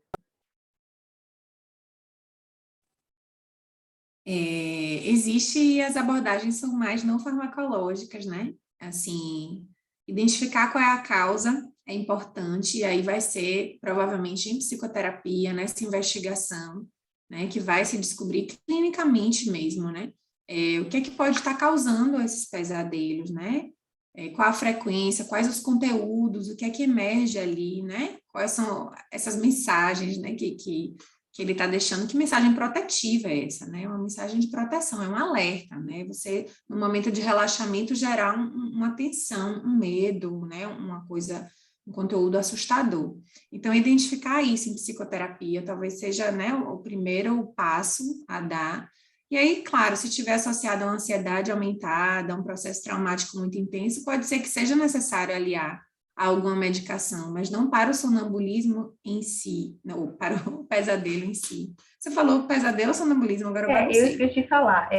Existe, e as abordagens são mais não farmacológicas, né? Assim, identificar qual é a causa é importante, e aí vai ser provavelmente em psicoterapia, nessa investigação, né, que vai se descobrir clinicamente mesmo, né? O que é que pode estar causando esses pesadelos, né? Qual a frequência, quais os conteúdos, o que é que emerge ali, né? Quais são essas mensagens, né, que ele está deixando, que mensagem protetiva é essa, né? Uma mensagem de proteção, é um alerta, né? Você, no momento de relaxamento, gerar uma tensão, um medo, né? Uma coisa, um conteúdo assustador. Então, identificar isso em psicoterapia talvez seja, né, o primeiro passo a dar. E aí, claro, se estiver associado a uma ansiedade aumentada, a um processo traumático muito intenso, pode ser que seja necessário aliar a alguma medicação, mas não para o sonambulismo em si, não, para o pesadelo em si. Você falou pesadelo ou sonambulismo, agora eu não Eu sei. esqueci de falar,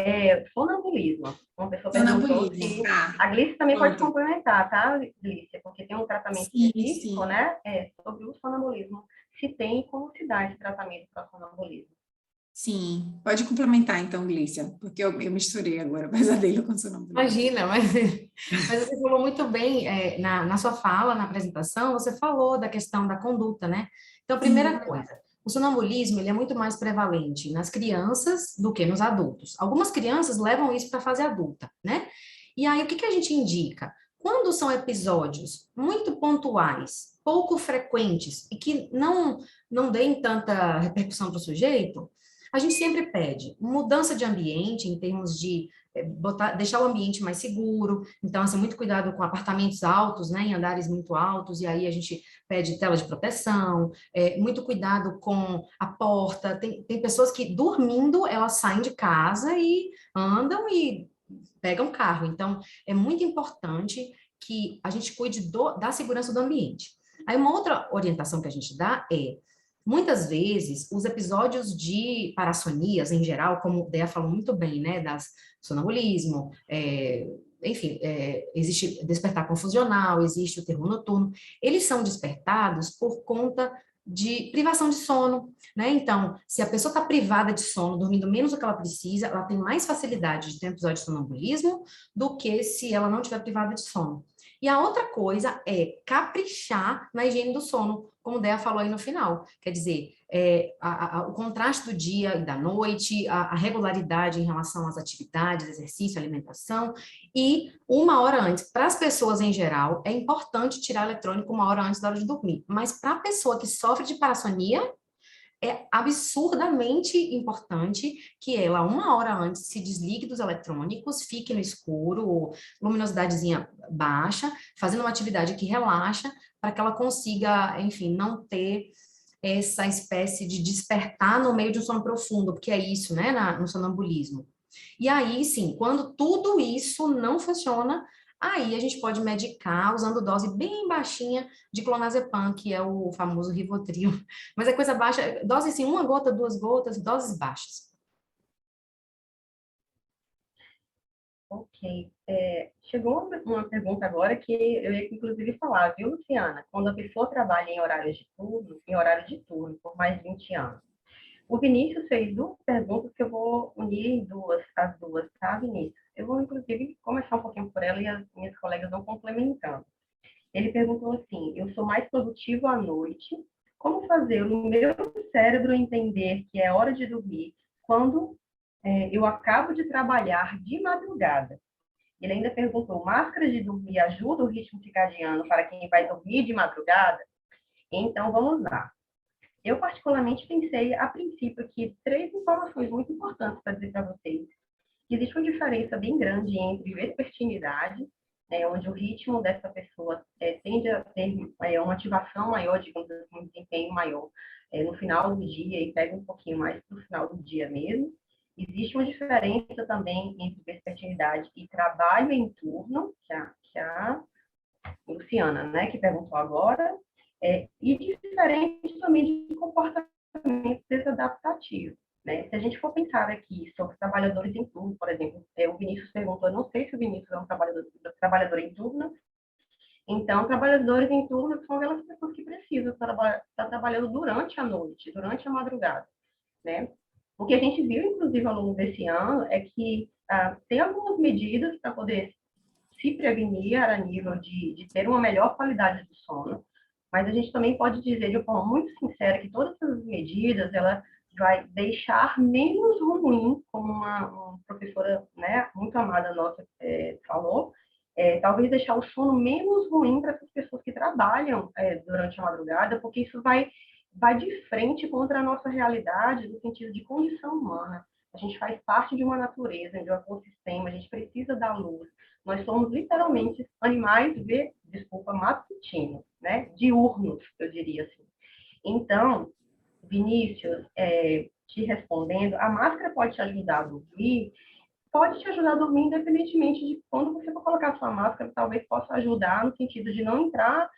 sonambulismo. Uma pessoa perguntou Sonambulismo, se... tá. A Glícia também pode Pronto. complementar, tá, Glícia? Porque tem um tratamento Sim, específico, sim. né, sobre o sonambulismo. Se tem e como se dá esse tratamento para sonambulismo. Sim, pode complementar então, Glícia, porque eu misturei agora pesadelo com sonambulismo. Imagina, mas você falou muito bem, na sua fala, na apresentação, você falou da questão da conduta, né? Então, primeira coisa, o sonambulismo, ele é muito mais prevalente nas crianças do que nos adultos. Algumas crianças levam isso para a fase adulta, né? E aí, o que a gente indica? Quando são episódios muito pontuais, pouco frequentes e que não deem tanta repercussão para o sujeito, a gente sempre pede mudança de ambiente em termos de deixar o ambiente mais seguro. Então, assim, muito cuidado com apartamentos altos, né, em andares muito altos, e aí a gente pede tela de proteção, muito cuidado com a porta. Tem pessoas que, dormindo, elas saem de casa e andam e pegam carro. Então, é muito importante que a gente cuide da segurança do ambiente. Aí, uma outra orientação que a gente dá é: muitas vezes, os episódios de parassonias, em geral, como o Dea falou muito bem, né, das sonambulismo, enfim, existe despertar confusional, existe o terror noturno, eles são despertados por conta de privação de sono, né? Então, se a pessoa está privada de sono, dormindo menos do que ela precisa, ela tem mais facilidade de ter um episódio de sonambulismo do que se ela não tiver privada de sono. E a outra coisa é caprichar na higiene do sono, como o Dea falou aí no final. Quer dizer, o contraste do dia e da noite, a regularidade em relação às atividades, exercício, alimentação, e 1 hora antes. Para as pessoas em geral, é importante tirar eletrônico 1 hora antes da hora de dormir, mas para a pessoa que sofre de parassonia, é absurdamente importante que ela, 1 hora antes, se desligue dos eletrônicos, fique no escuro, luminosidadezinha baixa, fazendo uma atividade que relaxa, para que ela consiga, enfim, não ter essa espécie de despertar no meio de um sono profundo, porque é isso, né, no sonambulismo. E aí, sim, quando tudo isso não funciona, aí a gente pode medicar usando dose bem baixinha de clonazepam, que é o famoso Rivotril. Mas é coisa baixa, dose assim, 1 gota, 2 gotas, doses baixas. Ok. Chegou uma pergunta agora que eu ia inclusive falar, viu, Luciana? Quando a pessoa trabalha em horário de turno, por mais de 20 anos. O Vinícius fez 2 perguntas que eu vou unir as duas, tá, Vinícius? Eu vou, inclusive, começar um pouquinho por ela e as minhas colegas vão complementando. Ele perguntou assim: eu sou mais produtivo à noite, como fazer o meu cérebro entender que é hora de dormir quando eu acabo de trabalhar de madrugada? Ele ainda perguntou: máscara de dormir ajuda o ritmo circadiano para quem vai dormir de madrugada? Então, vamos lá. Eu, particularmente, pensei, a princípio, aqui 3 informações muito importantes para dizer para vocês. Existe uma diferença bem grande entre vespertinidade, onde o ritmo dessa pessoa tende a ter uma ativação maior, digamos assim, um desempenho maior no final do dia e pega um pouquinho mais para o final do dia mesmo. Existe uma diferença também entre vespertinidade e trabalho em turno, que a Luciana, né, que perguntou agora, e diferente também de comportamento desadaptativo. Né? Se a gente for pensar aqui sobre trabalhadores em turno, por exemplo, o Vinícius perguntou, eu não sei se o Vinícius é um trabalhador em turno, então, trabalhadores em turno são aquelas pessoas que precisam estar trabalhando durante a noite, durante a madrugada. Né? O que a gente viu, inclusive, ao longo desse ano, é que tem algumas medidas para poder se prevenir a nível de ter uma melhor qualidade do sono, mas a gente também pode dizer de uma forma muito sincera que todas essas medidas, ela vai deixar menos ruim, como uma professora, né, muito amada nossa falou, talvez deixar o sono menos ruim para essas pessoas que trabalham durante a madrugada, porque isso vai de frente contra a nossa realidade no sentido de condição humana. A gente faz parte de uma natureza, de um ecossistema, a gente precisa da luz. Nós somos literalmente animais matutinos, né? Diurnos, eu diria assim. Então, Vinícius, te respondendo, a máscara pode te ajudar a dormir, pode te ajudar a dormir independentemente de quando você for colocar a sua máscara, talvez possa ajudar no sentido de não entrar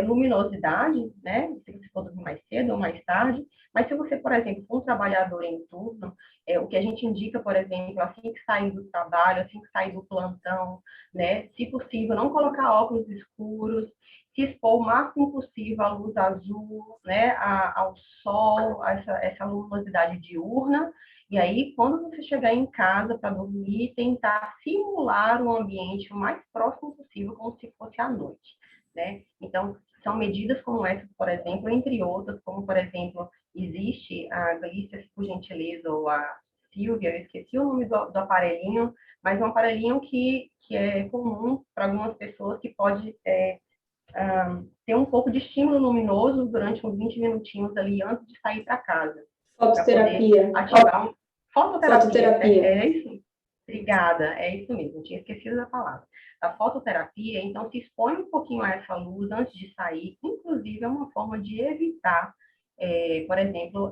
luminosidade, né? Se você for dormir mais cedo ou mais tarde. Mas se você, por exemplo, for um trabalhador em turno, o que a gente indica, por exemplo, assim que sair do trabalho, assim que sair do plantão, né? Se possível, não colocar óculos escuros, se expor o máximo possível à luz azul, né? Ao sol, a essa luminosidade diurna. E aí, quando você chegar em casa para dormir, tentar simular um ambiente o mais próximo possível, como se fosse à noite. Né? Então, são medidas como essa, por exemplo, entre outras, como, por exemplo, existe a Glícia, por gentileza, ou a Silvia, eu esqueci o nome do aparelhinho, mas é um aparelhinho que é comum para algumas pessoas, que pode ter um pouco de estímulo luminoso durante uns 20 minutinhos ali antes de sair para casa. Fototerapia. Ativar Fototerapia. É isso. Obrigada, é isso mesmo, tinha esquecido da palavra. A fototerapia, então, se expõe um pouquinho a essa luz antes de sair, inclusive é uma forma de evitar, por exemplo,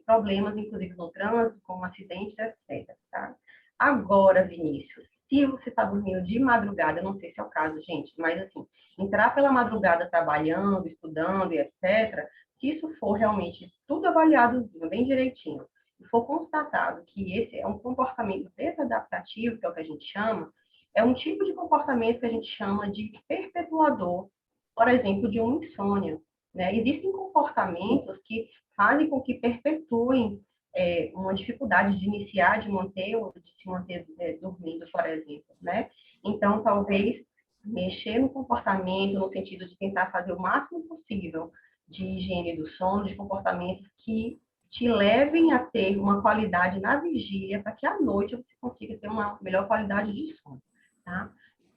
problemas, inclusive no trânsito, como acidentes, etc. Tá? Agora, Vinícius, se você está dormindo de madrugada, eu não sei se é o caso, gente, mas assim, entrar pela madrugada trabalhando, estudando e etc., se isso for realmente tudo avaliado bem direitinho, e for constatado que esse é um comportamento desadaptativo, que é o que a gente chama, é um tipo de comportamento que a gente chama de perpetuador, por exemplo, de uma insônia. Né? Existem comportamentos que fazem com que perpetuem uma dificuldade de iniciar, de se manter dormindo, por exemplo. Né? Então, talvez mexer no comportamento, no sentido de tentar fazer o máximo possível de higiene do sono, de comportamentos que te levem a ter uma qualidade na vigília, para que à noite você consiga ter uma melhor qualidade de sono. Tá?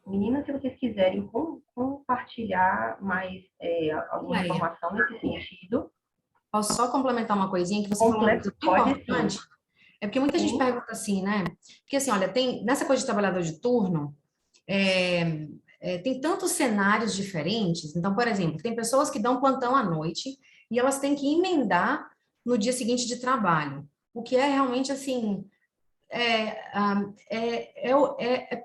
Meninas, se vocês quiserem compartilhar mais alguma informação nesse sentido. Posso só complementar uma coisinha que você falou uma coisa Pode muito importante? sim. É porque muita gente Sim. pergunta assim, né? Porque assim, olha, tem nessa coisa de trabalhador de turno, tem tantos cenários diferentes. Então, por exemplo, tem pessoas que dão plantão à noite e elas têm que emendar no dia seguinte de trabalho, o que é realmente assim é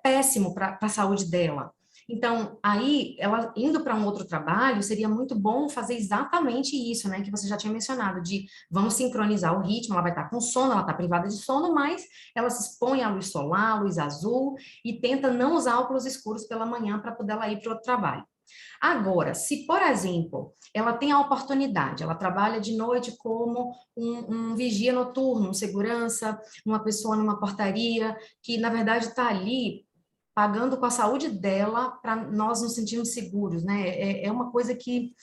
péssimo para a saúde dela. Então, aí, ela indo para um outro trabalho, seria muito bom fazer exatamente isso, né, que você já tinha mencionado, de vamos sincronizar o ritmo, ela vai estar com sono, ela está privada de sono, mas ela se expõe à luz solar, à luz azul, e tenta não usar óculos escuros pela manhã para poder ela ir para o outro trabalho. Agora, se, por exemplo, ela tem a oportunidade, ela trabalha de noite como um vigia noturno, um segurança, uma pessoa numa portaria, que na verdade está ali pagando com a saúde dela para nós nos sentirmos seguros, né? É uma coisa que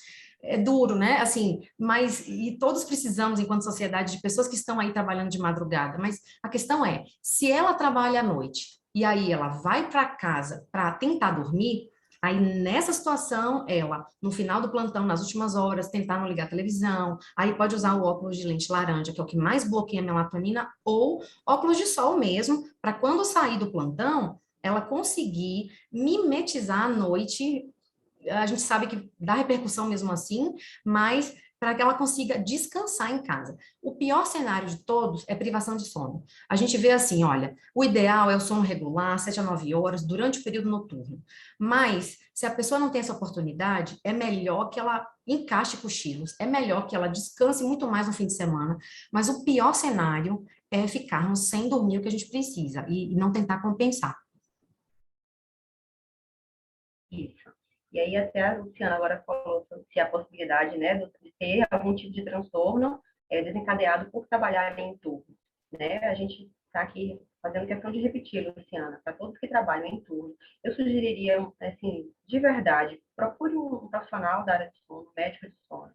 é duro, né? Assim, mas e todos precisamos, enquanto sociedade, de pessoas que estão aí trabalhando de madrugada. Mas a questão é, se ela trabalha à noite e aí ela vai para casa para tentar dormir, aí nessa situação ela, no final do plantão, nas últimas horas, tentar não ligar a televisão, aí pode usar o óculos de lente laranja, que é o que mais bloqueia a melatonina, ou óculos de sol mesmo, para quando sair do plantão ela conseguir mimetizar a noite. A gente sabe que dá repercussão mesmo assim, mas para que ela consiga descansar em casa. O pior cenário de todos é privação de sono. A gente vê assim, olha, o ideal é o sono regular, 7 a 9 horas, durante o período noturno. Mas, se a pessoa não tem essa oportunidade, é melhor que ela encaixe cochilos, é melhor que ela descanse muito mais no fim de semana. Mas o pior cenário é ficarmos sem dormir o que a gente precisa e não tentar compensar. Isso. E aí até a Luciana agora falou se a possibilidade, né, de ter algum tipo de transtorno desencadeado por trabalhar em turno, né? A gente está aqui fazendo questão de repetir, Luciana, para todos que trabalham em turno, eu sugeriria, assim, de verdade, procure um profissional da área de sono, um médico de sono,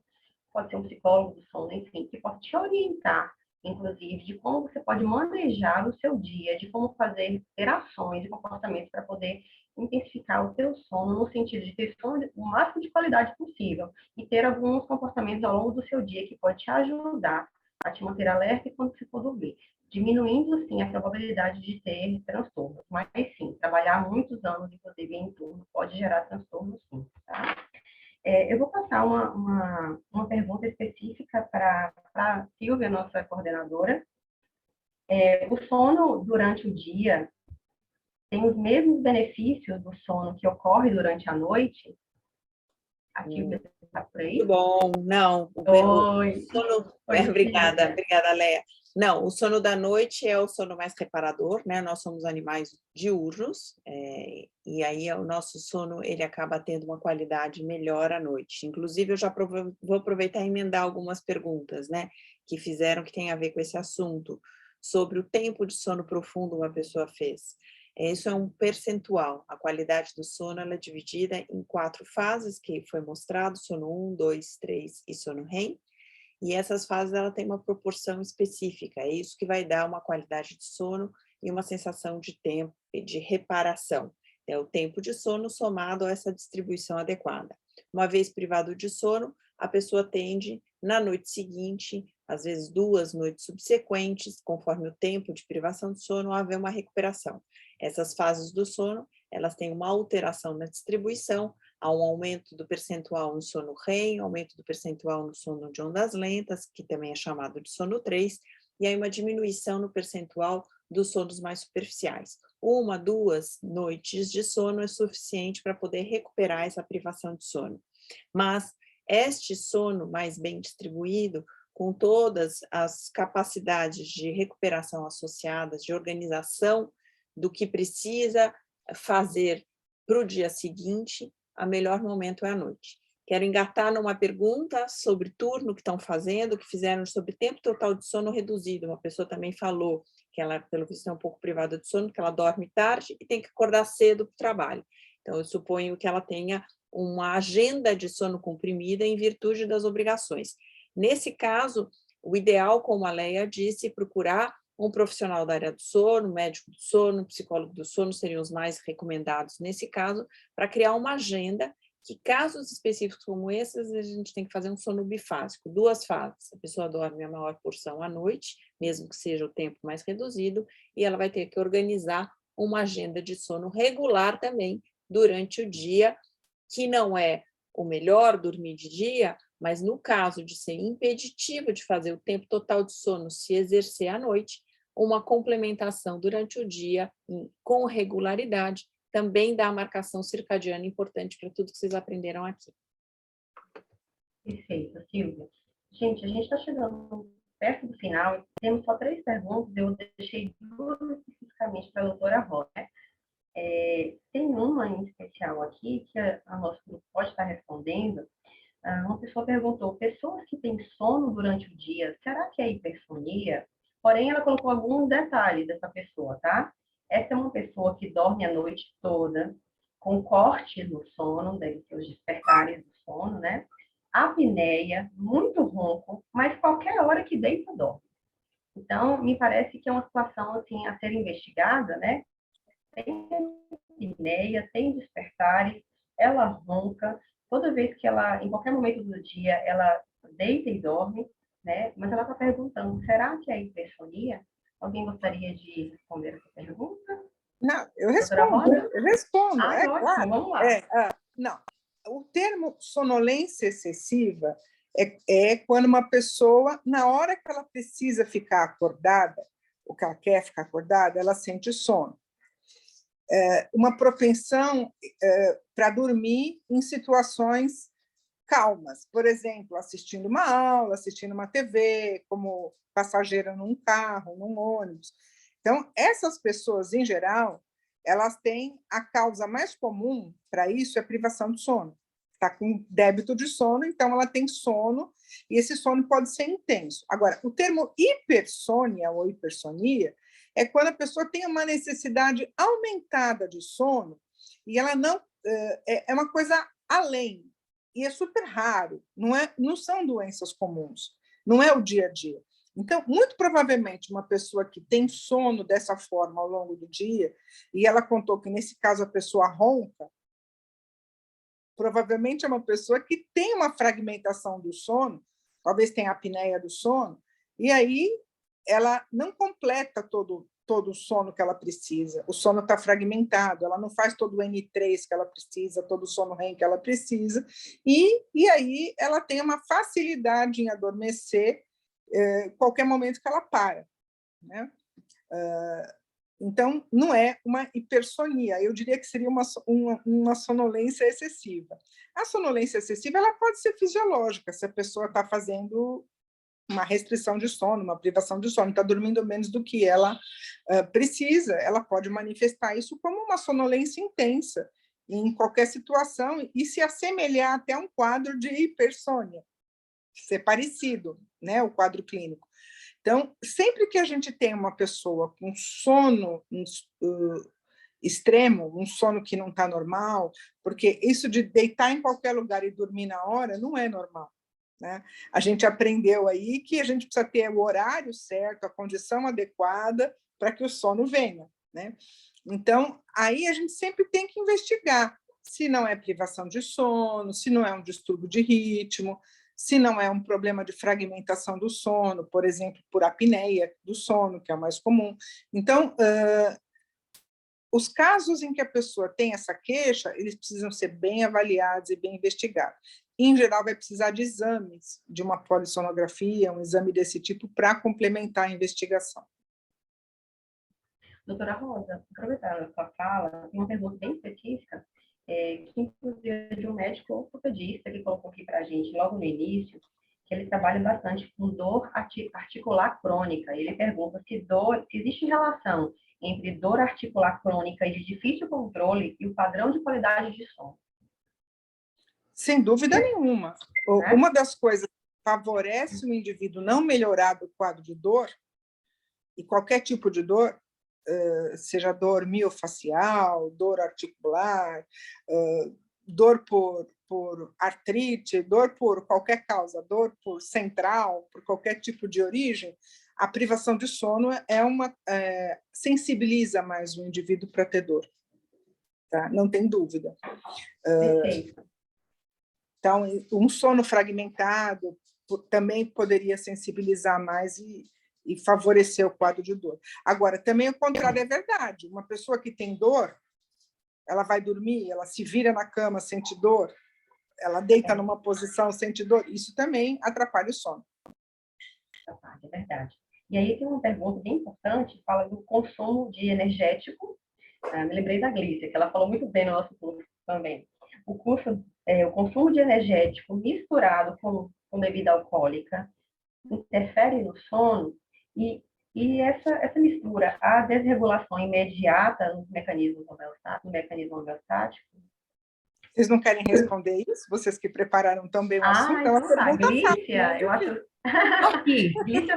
pode ser um psicólogo do sono, enfim, que possa te orientar, inclusive, de como você pode manejar o seu dia, de como fazer ações e comportamentos para poder intensificar o seu sono, no sentido de ter sono o máximo de qualidade possível e ter alguns comportamentos ao longo do seu dia que pode te ajudar a te manter alerta quando você for dormir, diminuindo, assim, a probabilidade de ter transtornos. Mas, sim, trabalhar muitos anos, inclusive, em turno, pode gerar transtornos, sim, tá? Eu vou passar uma pergunta específica para a Silvia, nossa coordenadora. O sono durante o dia tem os mesmos benefícios do sono que ocorre durante a noite? A Silvia está por aí? Muito bom. Não, Oi. sono... Oi, Obrigada, Silvia. Léa. Não, o sono da noite é o sono mais reparador, né? Nós somos animais diurnos, e aí o nosso sono ele acaba tendo uma qualidade melhor à noite. Inclusive, eu já vou aproveitar e emendar algumas perguntas, né? Que fizeram, que tem a ver com esse assunto, sobre o tempo de sono profundo uma pessoa fez. Isso é um percentual. A qualidade do sono ela é dividida em 4 fases, que foi mostrado, sono 1, 2, 3 e sono REM. E essas fases ela tem uma proporção específica, é isso que vai dar uma qualidade de sono e uma sensação de tempo e de reparação. É o tempo de sono somado a essa distribuição adequada. Uma vez privado de sono, a pessoa tende, na noite seguinte, às vezes 2 noites subsequentes, conforme o tempo de privação de sono, a haver uma recuperação. Essas fases do sono, elas têm uma alteração na distribuição, há um aumento do percentual no sono REM, aumento do percentual no sono de ondas lentas, que também é chamado de sono 3, e aí uma diminuição no percentual dos sonos mais superficiais. 1, 2 noites de sono é suficiente para poder recuperar essa privação de sono. Mas este sono mais bem distribuído, com todas as capacidades de recuperação associadas, de organização do que precisa fazer para o dia seguinte, o melhor momento é à noite. Quero engatar numa pergunta sobre turno que estão fazendo, que fizeram sobre tempo total de sono reduzido. Uma pessoa também falou que ela, pelo visto, é um pouco privada de sono, que ela dorme tarde e tem que acordar cedo para o trabalho. Então, eu suponho que ela tenha uma agenda de sono comprimida em virtude das obrigações. Nesse caso, o ideal, como a Léa disse, procurar um profissional da área do sono, médico do sono, psicólogo do sono seriam os mais recomendados nesse caso, para criar uma agenda que casos específicos como esses, a gente tem que fazer um sono bifásico, 2 fases. A pessoa dorme a maior porção à noite, mesmo que seja o tempo mais reduzido, e ela vai ter que organizar uma agenda de sono regular também durante o dia, que não é o melhor dormir de dia, mas no caso de ser impeditivo de fazer o tempo total de sono se exercer à noite, uma complementação durante o dia com regularidade também dá a marcação circadiana importante para tudo que vocês aprenderam aqui. Perfeito, Silvia. Gente, a gente está chegando perto do final, temos só 3 perguntas, eu deixei 2 especificamente para a doutora Rosa. Tem uma em especial aqui, que a nosso grupo pode estar respondendo. Uma pessoa perguntou, pessoas que têm sono durante o dia, será que é hipersonia? Porém, ela colocou alguns detalhes dessa pessoa, tá? Essa é uma pessoa que dorme a noite toda, com cortes no sono, deve ser os despertares do sono, né? Apneia, muito ronco, mas qualquer hora que deita, dorme. Então, me parece que é uma situação, assim, a ser investigada, né? Tem apneia, tem despertares, ela ronca, toda vez que ela, em qualquer momento do dia, ela deita e dorme, né? Mas ela está perguntando, será que é hipersonia? Alguém gostaria de responder essa pergunta? Não, eu Doutora respondo, Rosa? eu respondo, é ótimo, claro. vamos lá. Não, o termo sonolência excessiva é quando uma pessoa, na hora que ela precisa ficar acordada, ou que ela quer ficar acordada, ela sente sono. Uma propensão para dormir em situações calmas, por exemplo, assistindo uma aula, assistindo uma TV, como passageira num carro, num ônibus. Então, essas pessoas, em geral, elas têm a causa mais comum para isso é privação de sono. Está com débito de sono, então ela tem sono, e esse sono pode ser intenso. Agora, o termo hipersônia ou hipersonia é quando a pessoa tem uma necessidade aumentada de sono e ela não é uma coisa além, e é super raro, não são doenças comuns, não é o dia a dia. Então, muito provavelmente, uma pessoa que tem sono dessa forma ao longo do dia, e ela contou que, nesse caso, a pessoa ronca, provavelmente é uma pessoa que tem uma fragmentação do sono, talvez tenha apneia do sono, e aí ela não completa todo o sono que ela precisa. O sono está fragmentado, ela não faz todo o N3 que ela precisa, todo o sono REM que ela precisa, e aí ela tem uma facilidade em adormecer qualquer momento que ela para, né? Então, não é uma hipersonia, eu diria que seria uma sonolência excessiva. A sonolência excessiva ela pode ser fisiológica, se a pessoa está fazendo uma restrição de sono, uma privação de sono, está dormindo menos do que ela precisa, ela pode manifestar isso como uma sonolência intensa em qualquer situação e se assemelhar até a um quadro de hipersônia, ser parecido, né, o quadro clínico. Então, sempre que a gente tem uma pessoa com sono extremo, um sono que não está normal, porque isso de deitar em qualquer lugar e dormir na hora não é normal, né? A gente aprendeu aí que a gente precisa ter o horário certo, a condição adequada para que o sono venha, né? Então, aí a gente sempre tem que investigar se não é privação de sono, se não é um distúrbio de ritmo, se não é um problema de fragmentação do sono, por exemplo, por apneia do sono, que é o mais comum. Então, os casos em que a pessoa tem essa queixa, eles precisam ser bem avaliados e bem investigados. Em geral, vai precisar de exames, de uma polissonografia, um exame desse tipo, para complementar a investigação. Doutora Rosa, aproveitando a sua fala, tem uma pergunta bem específica, que inclusive é de um médico ortopedista que colocou aqui para a gente logo no início, que ele trabalha bastante com dor articular crônica. Ele pergunta se existe relação entre dor articular crônica e de difícil controle e o padrão de qualidade de sono. Sem dúvida nenhuma. Uma das coisas que favorece o indivíduo não melhorar do quadro de dor, e qualquer tipo de dor, seja dor miofacial, dor articular, dor por artrite, dor por qualquer causa, dor por central, por qualquer tipo de origem, a privação de sono sensibiliza mais o indivíduo para ter dor. Tá? Não tem dúvida. Perfeito. Então, um sono fragmentado também poderia sensibilizar mais e favorecer o quadro de dor. Agora, também o contrário é verdade. Uma pessoa que tem dor, ela vai dormir, ela se vira na cama, sente dor, ela deita numa posição, sente dor, isso também atrapalha o sono. É verdade. E aí tem uma pergunta bem importante, fala do consumo de energético. Me lembrei da Glícia, que ela falou muito bem no nosso curso também. O consumo de energético misturado com bebida alcoólica interfere no sono e essa mistura, a desregulação imediata no mecanismo homeostático. Vocês não querem responder isso? Vocês que prepararam tão bem o assunto? É uma pergunta Glícia, eu acho... Aqui. Glícia,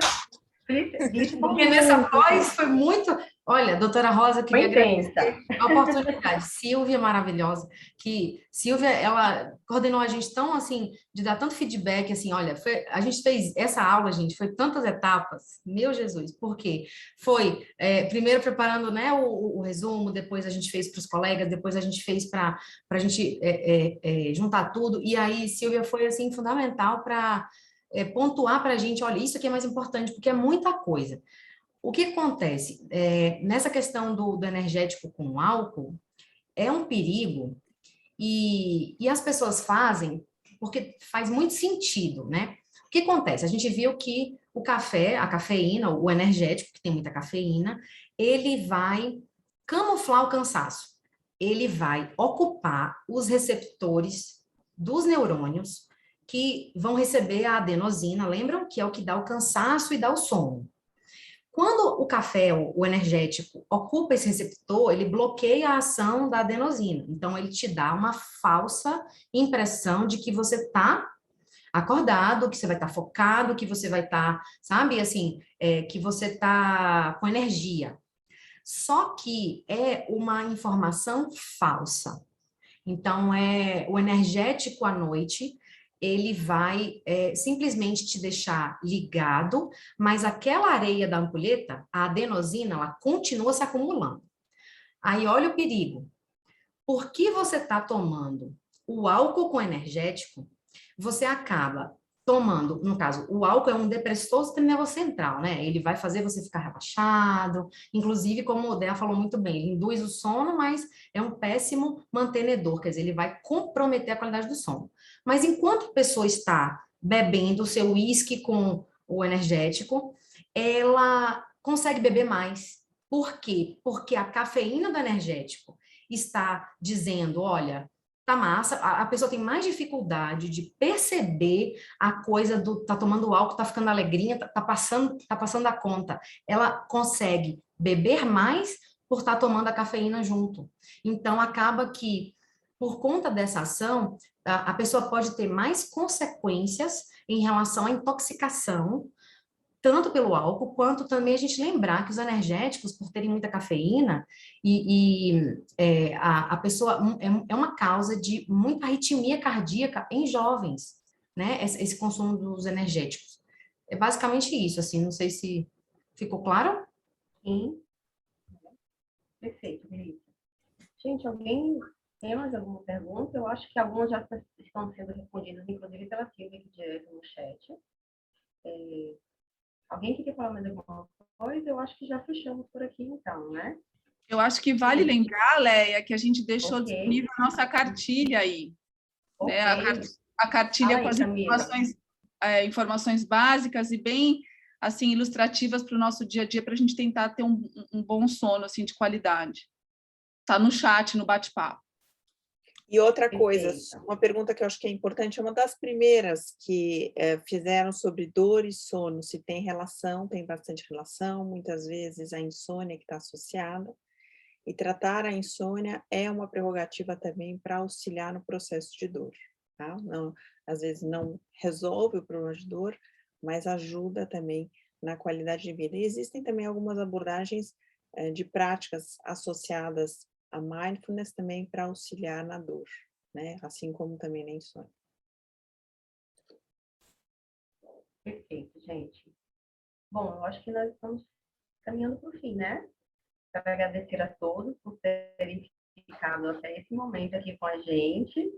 porque nessa pós foi muito... Olha, doutora Rosa, queria agradecer a oportunidade. Silvia, maravilhosa, que Silvia, ela coordenou a gente tão, assim, de dar tanto feedback, assim, olha, a gente fez essa aula, gente, foi tantas etapas, meu Jesus, por quê? Foi, primeiro preparando, né, o resumo, depois a gente fez para os colegas, depois a gente fez para a gente juntar tudo, e aí Silvia foi, assim, fundamental para pontuar para a gente, olha, isso aqui é mais importante, porque é muita coisa. O que acontece? Nessa questão do energético com álcool, é um perigo e as pessoas fazem porque faz muito sentido, né? O que acontece? A gente viu que o café, a cafeína, o energético, que tem muita cafeína, ele vai camuflar o cansaço. Ele vai ocupar os receptores dos neurônios que vão receber a adenosina, lembram? Que é o que dá o cansaço e dá o sono. Quando o café, o energético, ocupa esse receptor, ele bloqueia a ação da adenosina. Então, ele te dá uma falsa impressão de que você está acordado, que você vai estar focado, que você vai estar, sabe, assim, que você está com energia. Só que é uma informação falsa. Então, o energético à noite, ele vai simplesmente te deixar ligado, mas aquela areia da ampulheta, a adenosina, ela continua se acumulando. Aí, olha o perigo. Por que você está tomando o álcool com energético, você acaba tomando, no caso, o álcool é um depressor do sistema nervoso central, né? Ele vai fazer você ficar relaxado, inclusive, como o Dea falou muito bem, ele induz o sono, mas é um péssimo mantenedor, quer dizer, ele vai comprometer a qualidade do sono. Mas enquanto a pessoa está bebendo o seu uísque com o energético, ela consegue beber mais. Por quê? Porque a cafeína do energético está dizendo, olha, tá massa, a pessoa tem mais dificuldade de perceber a coisa do tá tomando álcool, tá ficando alegrinha, tá passando a conta. Ela consegue beber mais por estar tomando a cafeína junto. Então acaba que por conta dessa ação, a pessoa pode ter mais consequências em relação à intoxicação, tanto pelo álcool, quanto também a gente lembrar que os energéticos, por terem muita cafeína, a pessoa é uma causa de muita arritmia cardíaca em jovens, né? Esse consumo dos energéticos. É basicamente isso, assim, não sei se ficou claro? Sim. Perfeito, Felipe. Gente, alguém tem mais alguma pergunta? Eu acho que algumas já estão sendo respondidas, inclusive pela Silvia aqui direto no chat. Alguém que quer falar mais alguma coisa? Eu acho que já fechamos por aqui, então, né? Eu acho que vale lembrar, Leia, que a gente deixou Okay. disponível a nossa cartilha aí. Okay. Né? A cartilha aí, com as informações básicas e bem assim ilustrativas para o nosso dia a dia, para a gente tentar ter um bom sono assim, de qualidade. Está no chat, no bate-papo. E outra coisa, uma pergunta que eu acho que é importante, é uma das primeiras que fizeram sobre dor e sono, se tem relação, tem bastante relação, muitas vezes a insônia que está associada, e tratar a insônia é uma prerrogativa também para auxiliar no processo de dor, tá? Não, às vezes não resolve o problema de dor, mas ajuda também na qualidade de vida. E existem também algumas abordagens de práticas associadas a mindfulness também para auxiliar na dor, né? Assim como também na insônia. Perfeito, gente. Bom, eu acho que nós estamos caminhando para o fim, né? Quero agradecer a todos por terem ficado até esse momento aqui com a gente.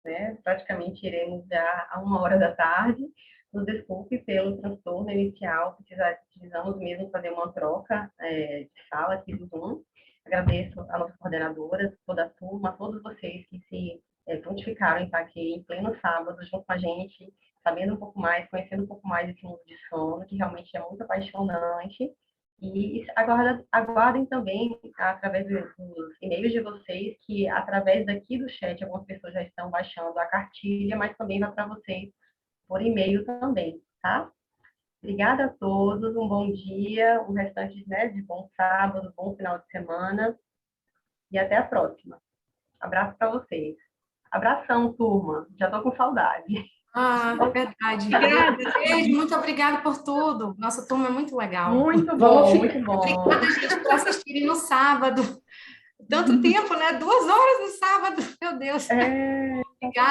né? Praticamente iremos já a 1h da tarde. Nos desculpe pelo transtorno inicial, precisamos mesmo fazer uma troca de sala aqui do Zoom. Agradeço a nossa coordenadora, toda a turma, a todos vocês que se prontificaram em estar aqui em pleno sábado, junto com a gente, sabendo um pouco mais, conhecendo um pouco mais desse mundo de sono, que realmente é muito apaixonante. E aguardem também, através dos e-mails de vocês, que através daqui do chat, algumas pessoas já estão baixando a cartilha, mas também vai para vocês por e-mail também, tá? Obrigada a todos, um bom dia, um restante, né, de bom sábado, bom final de semana, e até a próxima. Abraço para vocês. Abração, turma, já estou com saudade. Ah, verdade. Beijo, muito obrigada por tudo. Nossa turma é muito legal. Muito bom, muito bom. Obrigada, gente, por assistirem no sábado. Tanto tempo, né? 2 horas no sábado, meu Deus. É... Obrigada.